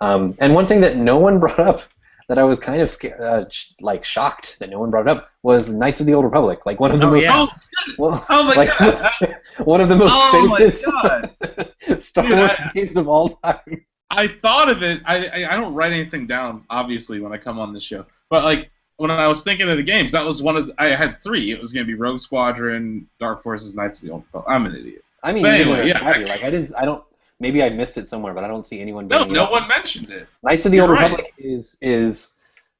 S1: And one thing that no one brought up that I was kind of scared, shocked that no one brought it up was Knights of the Old Republic, one of the one of the most famous Star Wars games of all time.
S3: I thought of it. I don't write anything down, obviously, when I come on this show. But like when I was thinking of the games, that was one of I had three. It was going to be Rogue Squadron, Dark Forces, Knights of the Old Republic. I'm an idiot.
S1: I mean,
S3: But
S1: neither
S3: anyway,
S1: have
S3: yeah.
S1: I. Like, I don't. Maybe I missed it somewhere, but I don't see anyone
S3: No,
S1: bringing it
S3: no
S1: up.
S3: one mentioned it.
S1: Knights of the
S3: You're
S1: Old
S3: right.
S1: Republic is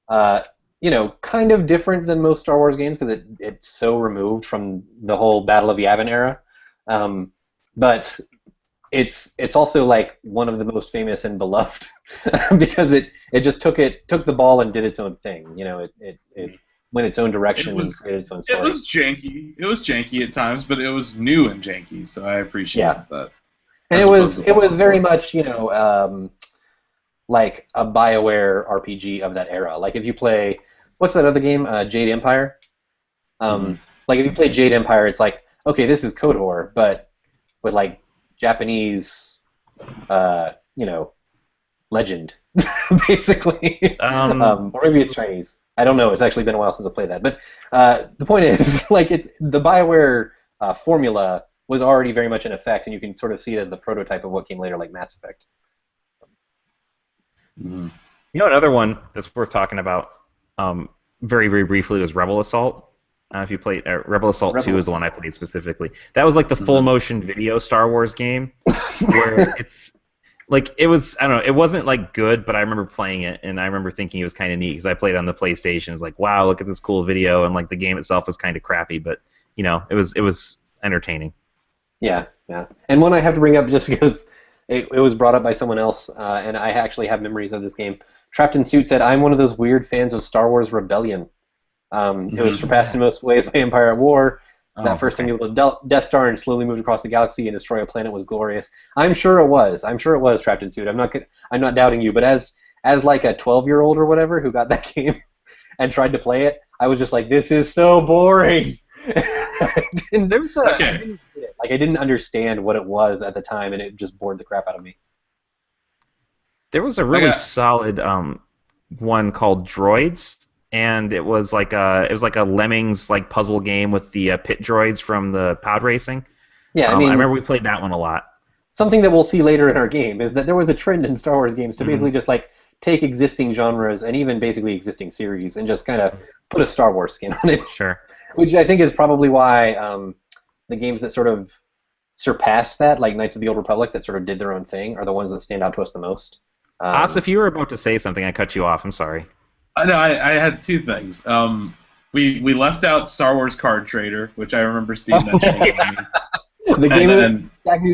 S1: kind of different than most Star Wars games because it's so removed from the whole Battle of Yavin era. But it's also like one of the most famous and beloved because it just took the ball and did its own thing. It went its own direction and created its own story.
S3: It was janky. It was janky at times, but it was new and janky, so I appreciate that.
S1: And it was very much like a BioWare RPG of that era. Like if you play, what's that other game? Jade Empire. Like if you play Jade Empire, it's like, okay, this is KOTOR, but with like Japanese, legend, basically. Or maybe it's Chinese. I don't know. It's actually been a while since I played that. But the point is, like, it's the BioWare formula was already very much in effect, and you can sort of see it as the prototype of what came later, like Mass Effect.
S2: You know, another one that's worth talking about, very, very briefly, was Rebel Assault. If you played Rebel Assault 2 is the one I played specifically. That was like the full motion video Star Wars game, where it's like it was. I don't know. It wasn't like good, but I remember playing it, and I remember thinking it was kind of neat because I played on the PlayStation. It's like, wow, look at this cool video, and like the game itself was kind of crappy, but it was entertaining.
S1: Yeah. And one I have to bring up just because it was brought up by someone else, and I actually have memories of this game. Trapped in Suit said, "I'm one of those weird fans of Star Wars Rebellion. It was surpassed in most ways by Empire at War. That first time you built a Death Star and slowly moved across the galaxy and destroy a planet was glorious." I'm sure it was. Trapped in Suit. I'm not doubting you, but as like a 12-year-old or whatever who got that game and tried to play it, I was just like, this is so boring. I didn't understand what it was at the time, and it just bored the crap out of me.
S2: There was a really solid one called Droids. And it was like a Lemmings like puzzle game with the pit droids from the pod racing.
S1: Yeah,
S2: I remember we played that one a lot.
S1: Something that we'll see later in our game is that there was a trend in Star Wars games to basically just like take existing genres and even basically existing series and just kind of put a Star Wars skin on it.
S2: Sure.
S1: Which I think is probably why the games that sort of surpassed that, like Knights of the Old Republic, that sort of did their own thing, are the ones that stand out to us the most.
S2: If you were about to say something, I cut you off. I'm sorry.
S3: I had two things. We left out Star Wars Card Trader, which I remember Steve mentioning.
S1: The game of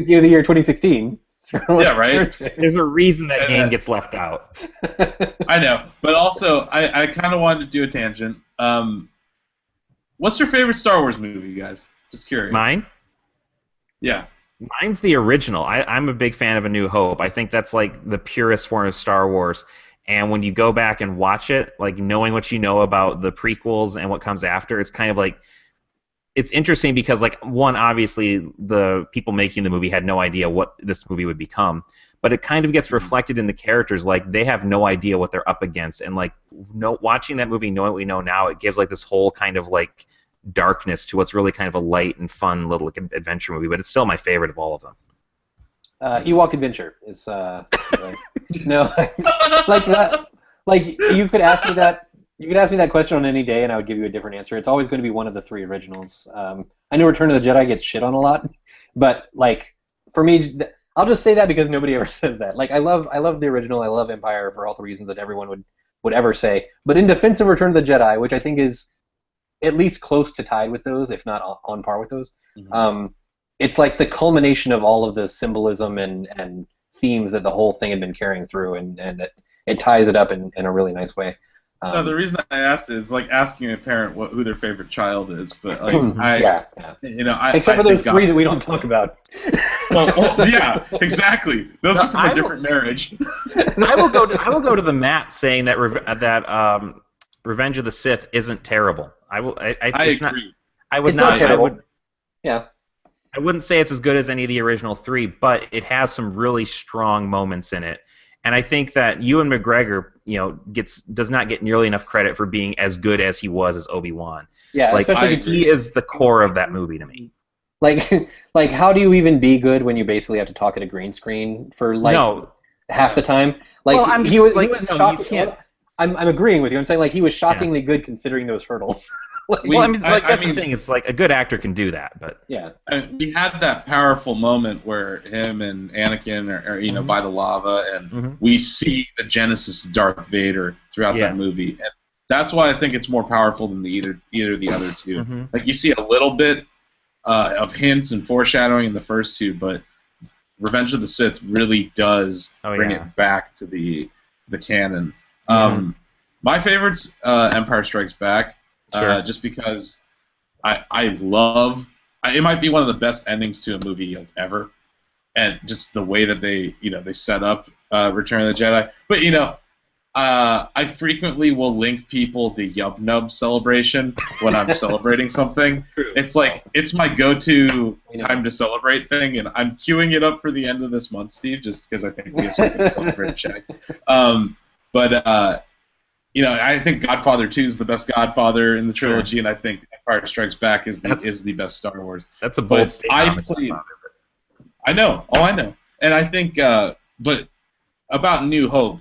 S1: the year 2016.
S3: Yeah, right.
S2: There's a reason that game gets left out.
S3: I know, but also I kind of wanted to do a tangent. What's your favorite Star Wars movie, guys? Just curious.
S2: Mine?
S3: Yeah.
S2: Mine's the original. I'm a big fan of A New Hope. I think that's like the purest form of Star Wars. And when you go back and watch it, like knowing what you know about the prequels and what comes after, it's kind of like it's interesting because, like, one, obviously the people making the movie had no idea what this movie would become, but it kind of gets reflected in the characters. Like, they have no idea what they're up against, and like watching that movie, knowing what we know now, it gives like this whole kind of like darkness to what's really kind of a light and fun little adventure movie. But it's still my favorite of all of them.
S1: Ewok Adventure is no, like that. Like you could ask me that. You could ask me that question on any day, and I would give you a different answer. It's always going to be one of the three originals. I know Return of the Jedi gets shit on a lot, but like for me, I'll just say that because nobody ever says that. Like I love the original. I love Empire for all the reasons that everyone would ever say. But in defense of Return of the Jedi, which I think is at least close to tied with those, if not on par with those. It's like the culmination of all of the symbolism and themes that the whole thing had been carrying through, and it ties it up in a really nice way.
S3: No, the reason I asked it is like asking a parent who their favorite child is, but like
S1: except for those three that we don't talk about.
S3: well, yeah, exactly. Those are from a different marriage.
S2: I will go to the mat saying that Revenge of the Sith isn't terrible. I agree. I wouldn't say it's as good as any of the original three, but it has some really strong moments in it. And I think that Ewan McGregor, does not get nearly enough credit for being as good as he was as Obi-Wan.
S1: Yeah,
S2: like he is the core of that movie to me.
S1: Like how do you even be good when you basically have to talk at a green screen for like?
S2: No,
S1: half the time. Like
S2: Well, I'm
S1: he
S2: just
S1: was,
S2: like,
S1: he was
S2: no, you
S1: shocking.
S2: can't.
S1: I'm agreeing with you. I'm saying like he was shockingly good considering those hurdles. Like,
S2: Well, I mean, like that's
S3: I mean,
S2: the thing. It's like a good actor can do that, but
S1: yeah.
S3: we had that powerful moment where him and Anakin are you know, by the lava, and we see the genesis of Darth Vader throughout that movie, and that's why I think it's more powerful than either of the other two. Like you see a little bit of hints and foreshadowing in the first two, but Revenge of the Sith really does bring it back to the canon. My favorite's Empire Strikes Back, just because I love. It might be one of the best endings to a movie like ever, and just the way that they set up Return of the Jedi. But I frequently will link people the Yub Nub celebration when I'm celebrating something.
S2: True.
S3: It's like it's my go-to time to celebrate thing, and I'm queuing it up for the end of this month, Steve, just because I think we have something to celebrate. Check. I think Godfather 2 is the best Godfather in the trilogy, and I think Empire Strikes Back is the best Star Wars.
S2: That's a bold statement.
S3: I know. Oh, I know. And I think, but about New Hope,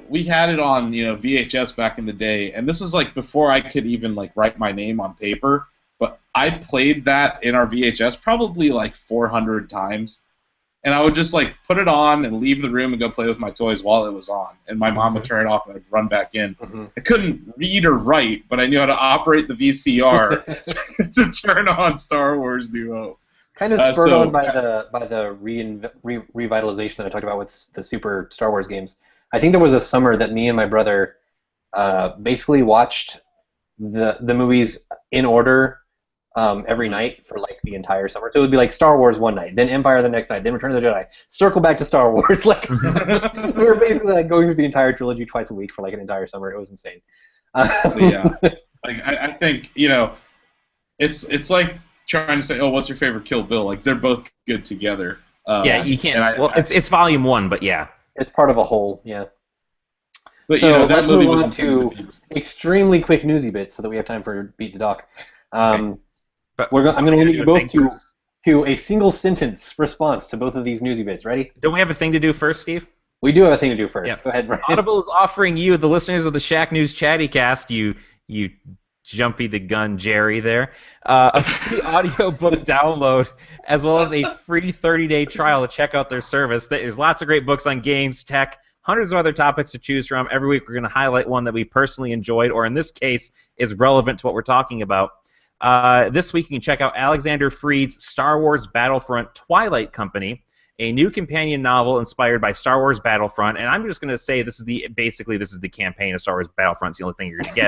S3: we had it on VHS back in the day, and this was like before I could even like write my name on paper. But I played that in our VHS probably like 400 times. And I would just like put it on and leave the room and go play with my toys while it was on. And my mom would turn it off and I'd run back in. I couldn't read or write, but I knew how to operate the VCR to turn on Star Wars New Hope.
S1: Kind of spurred on by the revitalization that I talked about with the Super Star Wars games. I think there was a summer that me and my brother basically watched the movies in order every night for like the entire summer. So it would be like Star Wars one night, then Empire the next night, then Return of the Jedi, circle back to Star Wars. Like we were basically like going through the entire trilogy twice a week for like an entire summer. It was insane.
S3: Yeah, like I think it's like trying to say, oh, what's your favorite Kill Bill? Like they're both good together.
S2: Yeah, you can't. It's volume 1, but yeah, it's
S1: part of a whole. Yeah.
S3: But
S1: so
S3: that
S1: let's
S3: movie
S1: move
S3: was
S1: on to extremely quick newsy bits so that we have time for Beat the Doc.
S2: Okay.
S1: I'm going to limit you both to a single sentence response to both of these newsy bits. Ready?
S2: Don't we have a thing to do first, Steve?
S1: We do have a thing to do first.
S2: Yeah.
S1: Go ahead, Brian.
S2: Audible is offering you, the listeners of the Shack News Chattycast, you jumpy the gun Jerry there, a free audiobook download as well as a free 30-day trial to check out their service. There's lots of great books on games, tech, hundreds of other topics to choose from. Every week we're going to highlight one that we personally enjoyed, or in this case is relevant to what we're talking about. This week you can check out Alexander Freed's Star Wars Battlefront Twilight Company, a new companion novel inspired by Star Wars Battlefront, and I'm just going to say this is the campaign of Star Wars Battlefront. It's the only thing you're going to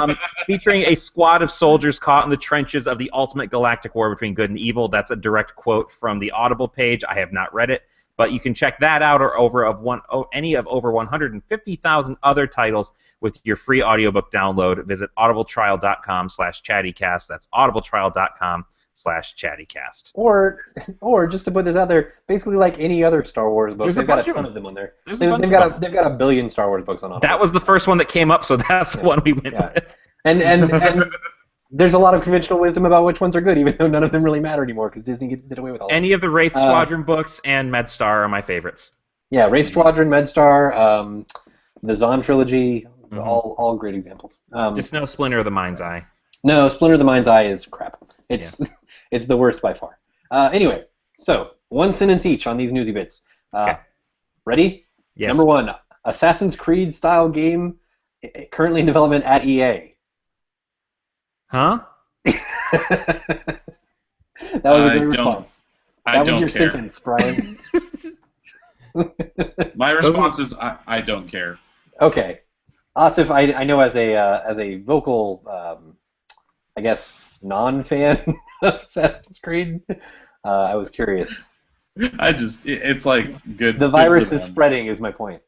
S2: get. Featuring a squad of soldiers caught in the trenches of the ultimate galactic war between good and evil. That's a direct quote from the Audible page. I have not read it, but you can check that out or any of over 150,000 other titles with your free audiobook download. Visit audibletrial.com/chattycast. That's audibletrial.com/chattycast.
S1: Or just to put this out there, basically like any other Star Wars book, they've got a ton of them on there. They've got a billion Star Wars books on Audible.
S2: That was the first one that came up, so that's the one we went with.
S1: And there's a lot of conventional wisdom about which ones are good, even though none of them really matter anymore because Disney did away with all of them.
S2: Any of the Wraith Squadron books and MedStar are my favorites.
S1: Yeah, Wraith Squadron, MedStar, the Zahn trilogy, all great examples.
S2: Just no Splinter of the Mind's Eye.
S1: No, Splinter of the Mind's Eye is crap. It's the worst by far. Anyway, so one sentence each on these newsy bits.
S2: Okay.
S1: Ready?
S2: Yes.
S1: Number 1, Assassin's Creed style game currently in development at EA.
S2: Huh?
S1: That was a good response. That was your sentence, Brian.
S3: My response is I don't care.
S1: Okay. Asif, I know as a vocal, I guess, non-fan of Assassin's Creed, I was curious.
S3: It's like good.
S1: The virus is spreading is my point.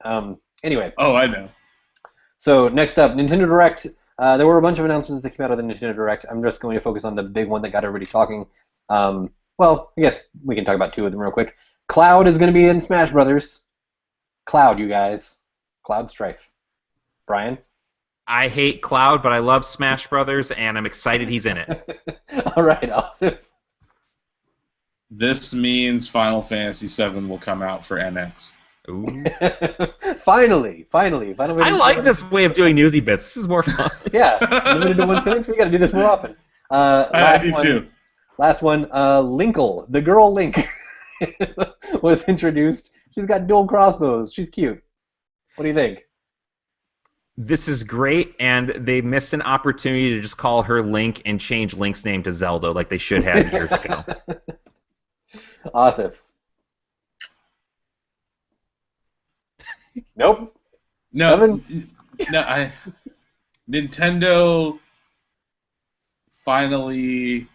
S1: Anyway.
S3: Oh, I know.
S1: So next up, Nintendo Direct. There were a bunch of announcements that came out of the Nintendo Direct. I'm just going to focus on the big one that got everybody talking. Well, I guess we can talk about 2 of them real quick. Cloud is going to be in Smash Brothers. Cloud, you guys. Cloud Strife. Brian?
S2: I hate Cloud, but I love Smash Brothers, and I'm excited he's in it.
S1: All right, Asif.
S3: This means Final Fantasy VII will come out for NX.
S2: Ooh.
S1: Finally.
S2: I like this way of doing newsy bits. This is more fun.
S1: Yeah, limited to one sentence. We got to do this more often.
S3: I do too.
S1: Last one. Linkle, the girl Link, was introduced. She's got dual crossbows. She's cute. What do you think?
S2: This is great, and they missed an opportunity to just call her Link and change Link's name to Zelda like they should have years ago.
S1: Asif. Nope.
S3: No, Nintendo finally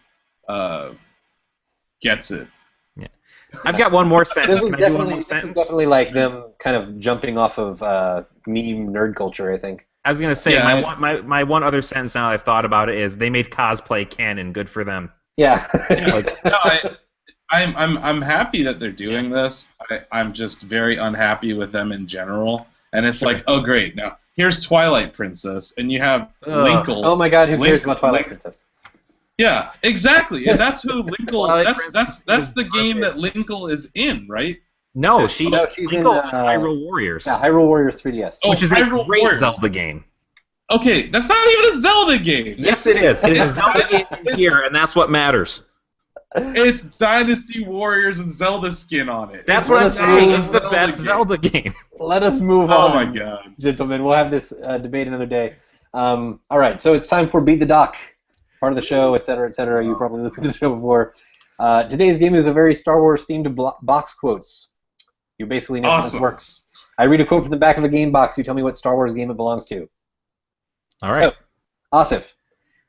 S3: gets it.
S2: Yeah. I've got one more sentence. Can I do one more
S1: This
S2: sentence?
S1: is definitely like them kind of jumping off of meme nerd culture, I think.
S2: I was gonna say
S3: Yeah,
S2: my one other sentence now I've thought about it is they made cosplay canon. Good for them.
S1: Yeah.
S2: Like,
S3: No, I'm happy that they're doing this. I'm just very unhappy with them in general. And it's like, oh great, now here's Twilight Princess, and you have Linkle.
S1: Oh my God, who cares about Twilight
S3: Link-
S1: Princess?
S3: Yeah, exactly, and that's who Linkle.
S2: Twilight
S3: that's
S2: Princess
S3: the
S2: is
S3: game that
S2: perfect.
S3: Linkle is in, right?
S2: no, she's
S1: she's in,
S2: Linkle's in Hyrule Warriors,
S1: Yeah, Hyrule Warriors 3DS.
S3: Oh,
S2: which is a
S3: Hyrule
S2: great
S3: Warriors.
S2: Zelda game.
S3: Okay, that's not even a Zelda game.
S2: Yes, it is. It is a Zelda game in here, and that's what matters.
S3: It's Dynasty Warriors and Zelda skin on it.
S2: That's
S3: It's
S2: what I'm
S3: not
S2: saying.
S3: a
S2: It's the best
S3: game.
S2: Zelda game.
S1: Let us move
S3: Oh
S1: on.
S3: my god.
S1: Gentlemen, we'll have this debate another day. All right, so it's time for Beat the Doc, part of the show, et cetera, et cetera. You probably listened to the show before. Today's game is a very Star Wars themed box quotes. You basically know how this
S3: Awesome.
S1: works. I read a quote from the back of a game box. You tell me what Star Wars game it belongs to.
S2: All right.
S1: So, Asif,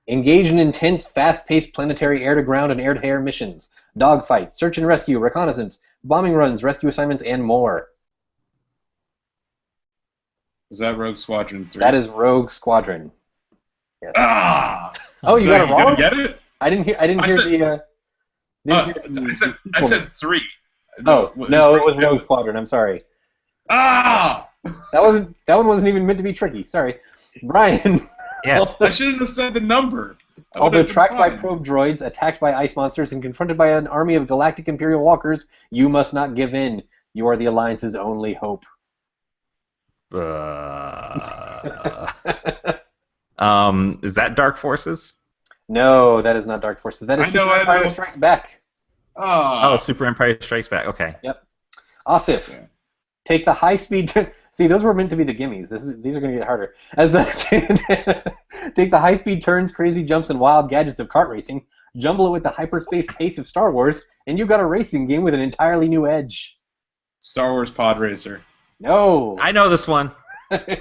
S1: engage in intense, fast-paced planetary air-to-ground and air-to-air missions, dogfights, search and rescue, reconnaissance, bombing runs, rescue assignments, and more.
S3: Is that Rogue Squadron 3?
S1: That is Rogue Squadron. Yes.
S3: Ah!
S1: Oh, you got it wrong?
S3: Did I get it?
S1: I didn't hear. I didn't
S3: I
S1: hear
S3: said-
S1: the.
S3: I said 3.
S1: Oh
S3: was
S1: no, it
S3: Rogue-
S1: was Rogue Squadron. I'm sorry.
S3: Ah!
S1: That one wasn't even meant to be tricky. Sorry, Brian.
S2: Yes.
S3: I shouldn't have said the number. I
S1: Although
S3: would've been
S1: tracked by
S3: fine.
S1: probe droids, attacked by ice monsters, and confronted by an army of galactic imperial walkers, you must not give in. You are the Alliance's only hope.
S2: Is that Dark Forces?
S1: No, that is not Dark Forces. That is
S3: I know,
S1: Super
S3: I
S1: Empire
S3: know.
S1: Strikes Back.
S3: Ah.
S2: Oh, Super Empire Strikes Back. Okay.
S1: Asif,
S3: Yeah.
S1: take the high-speed... See, those were meant to be the gimmies. These are going to get harder. Take the high-speed turns, crazy jumps, and wild gadgets of kart racing, jumble it with the hyperspace pace of Star Wars, and you've got a racing game with an entirely new edge.
S3: Star Wars Pod Racer.
S1: No.
S2: I know this one.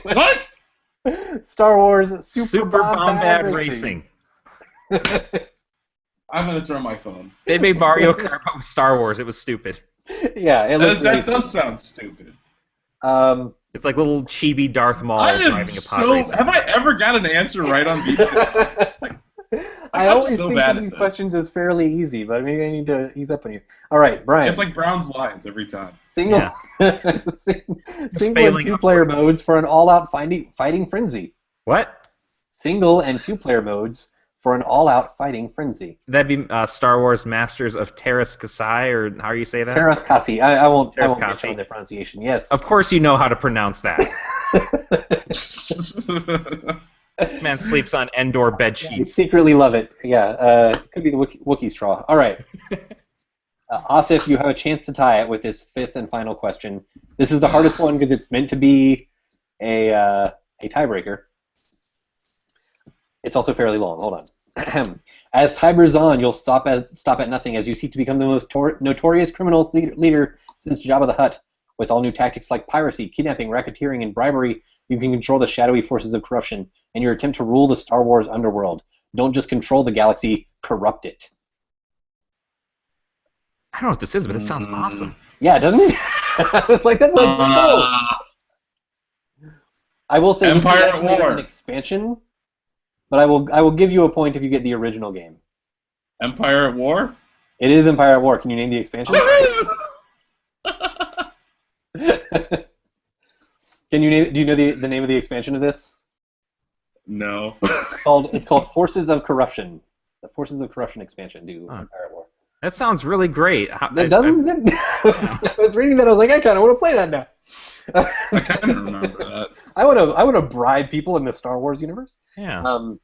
S3: What?
S1: Star Wars Super
S2: Bombad Racing.
S3: I'm gonna throw my phone.
S2: They made Mario Kart but with Star Wars. It was stupid.
S1: Yeah, it looks
S3: That
S1: really
S3: does sound stupid.
S2: It's like little chibi Darth Maul
S3: I am
S2: driving a pod
S3: so.
S2: racing.
S3: Have I ever got an answer right on beat?
S1: I
S3: I'm
S1: always
S3: so
S1: think
S3: bad
S1: of
S3: at
S1: these
S3: this.
S1: questions as fairly easy, but maybe I need to ease up on you. All right, Brian.
S3: It's like Brown's lines every time.
S1: Single,
S2: Yeah.
S1: single and
S2: failing
S1: two-player modes for an all-out fighting frenzy.
S2: What?
S1: Single and two-player modes for an all-out fighting frenzy.
S2: That'd be Star Wars Masters of Terras Kasai, or how do you say that?
S1: Teras Kasi. I won't
S2: Teras
S1: get
S2: Kasi.
S1: on the pronunciation. Yes.
S2: Of course you know how to pronounce that. This man sleeps on Endor bed
S1: I
S2: sheets.
S1: secretly love it. Yeah. Could be the Wookiee straw. All right. Asif, you have a chance to tie it with this fifth and final question. This is the hardest one because it's meant to be a tiebreaker. It's also fairly long. Hold on. As time goes on, you'll stop at nothing as you seek to become the most notorious criminals leader since Jabba the Hutt. With all new tactics like piracy, kidnapping, racketeering, and bribery, you can control the shadowy forces of corruption in your attempt to rule the Star Wars underworld. Don't just control the galaxy, corrupt it.
S2: I don't know what this is, but it sounds awesome.
S1: Yeah, doesn't it? I was like, that's like, oh. I will say
S3: Empire
S1: you
S3: at
S1: can make
S3: War.
S1: an expansion, but I will give you a point if you get the original game.
S3: Empire at War?
S1: It is Empire at War. Can you name the expansion? Do you know the name of the expansion of this?
S3: No.
S1: It's called Forces of Corruption. The Forces of Corruption expansion to Empire at War.
S2: That sounds really great.
S1: It doesn't. I was reading that. I was like, I kind of want to play that now.
S3: I kind of remember that.
S1: I want to bribe people in the Star Wars universe.
S2: Yeah.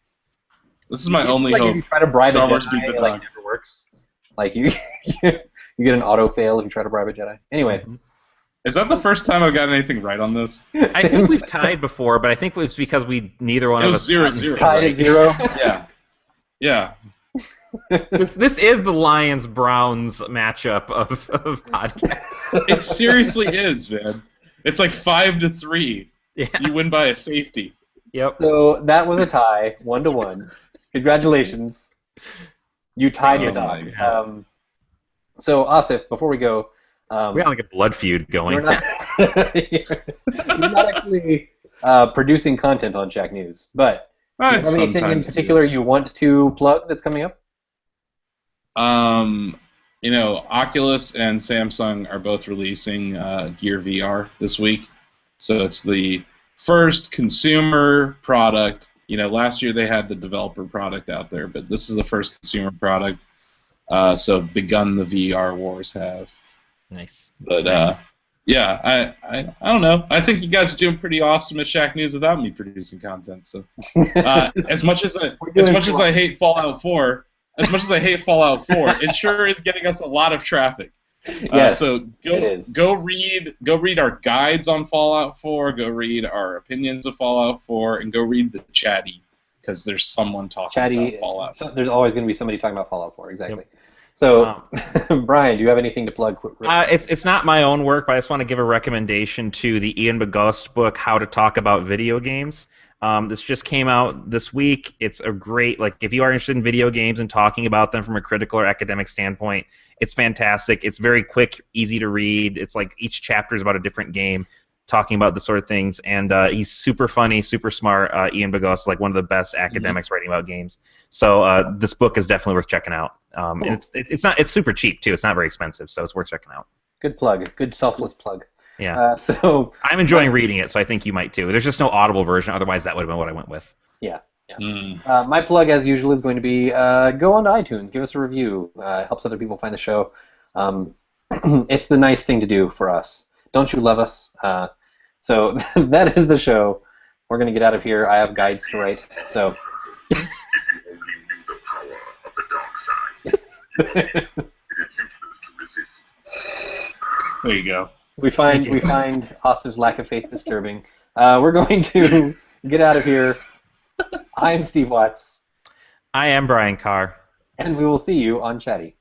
S3: This is my
S1: It's
S3: only
S1: like
S3: hope.
S1: if you try to bribe
S3: Star
S1: a
S3: Wars
S1: Jedi,
S3: beat the
S1: it like
S3: dog.
S1: never works. Like you you get an auto fail if you try to bribe a Jedi. Anyway,
S3: Is that the first time I've gotten anything right on this?
S2: I think we've tied before, but I think it's because neither one
S3: It
S2: of
S3: was
S2: us
S3: 0-0.
S1: tied at 0.
S3: Yeah. Yeah.
S2: This is the Lions Browns matchup of podcasts.
S3: It seriously is, man. It's like 5-3.
S2: Yeah.
S3: You win by a safety.
S2: Yep.
S1: So that was a tie, 1-1. Congratulations. You tied
S3: Oh
S1: the
S3: my
S1: dog.
S3: God.
S1: So Asif, before we go,
S2: We got like a blood feud going.
S1: you're not, you're not actually producing content on Shack News, but do you have anything in
S3: Sometimes
S1: particular you want to plug that's coming up?
S3: Oculus and Samsung are both releasing Gear VR this week. So it's the first consumer product. Last year they had the developer product out there, but this is the first consumer product. So begun the VR wars have.
S2: Nice.
S3: But
S2: Nice.
S3: yeah, I don't know. I think you guys are doing pretty awesome at Shack News without me producing content. So as much as I hate Fallout 4, it sure is getting us a lot of traffic.
S1: Yes,
S3: so
S1: it is.
S3: go read our guides on Fallout 4. Go read our opinions of Fallout 4, and go read the Chatty, because there's someone talking about Fallout.
S1: So there's always going to be somebody talking about Fallout 4, exactly. Yep. So, Brian, do you have anything to plug?
S2: It's not my own work, but I just want to give a recommendation to the Ian Bogost book, How to Talk About Video Games. This just came out this week. It's a great, if you are interested in video games and talking about them from a critical or academic standpoint, it's fantastic. It's very quick, easy to read. It's like each chapter is about a different game, talking about the sort of things, and he's super funny, super smart. Ian Bogost is like one of the best academics writing about games. So this book is definitely worth checking out. Cool. And it's super cheap too. It's not very expensive, so it's worth checking out.
S1: Good plug. Good selfless plug.
S2: Yeah.
S1: So
S2: I'm enjoying reading it, so I think you might too. There's just no Audible version, otherwise that would have been what I went with.
S1: Yeah. My plug, as usual, is going to be go on to iTunes, give us a review. It helps other people find the show. It's the nice thing to do for us. Don't you love us? So that is the show. We're going to get out of here. I have guides to write. So.
S3: There you go.
S1: We find Asif's lack of faith disturbing. We're going to get out of here. I am Steve Watts.
S2: I am Brian Carr.
S1: And we will see you on Chatty.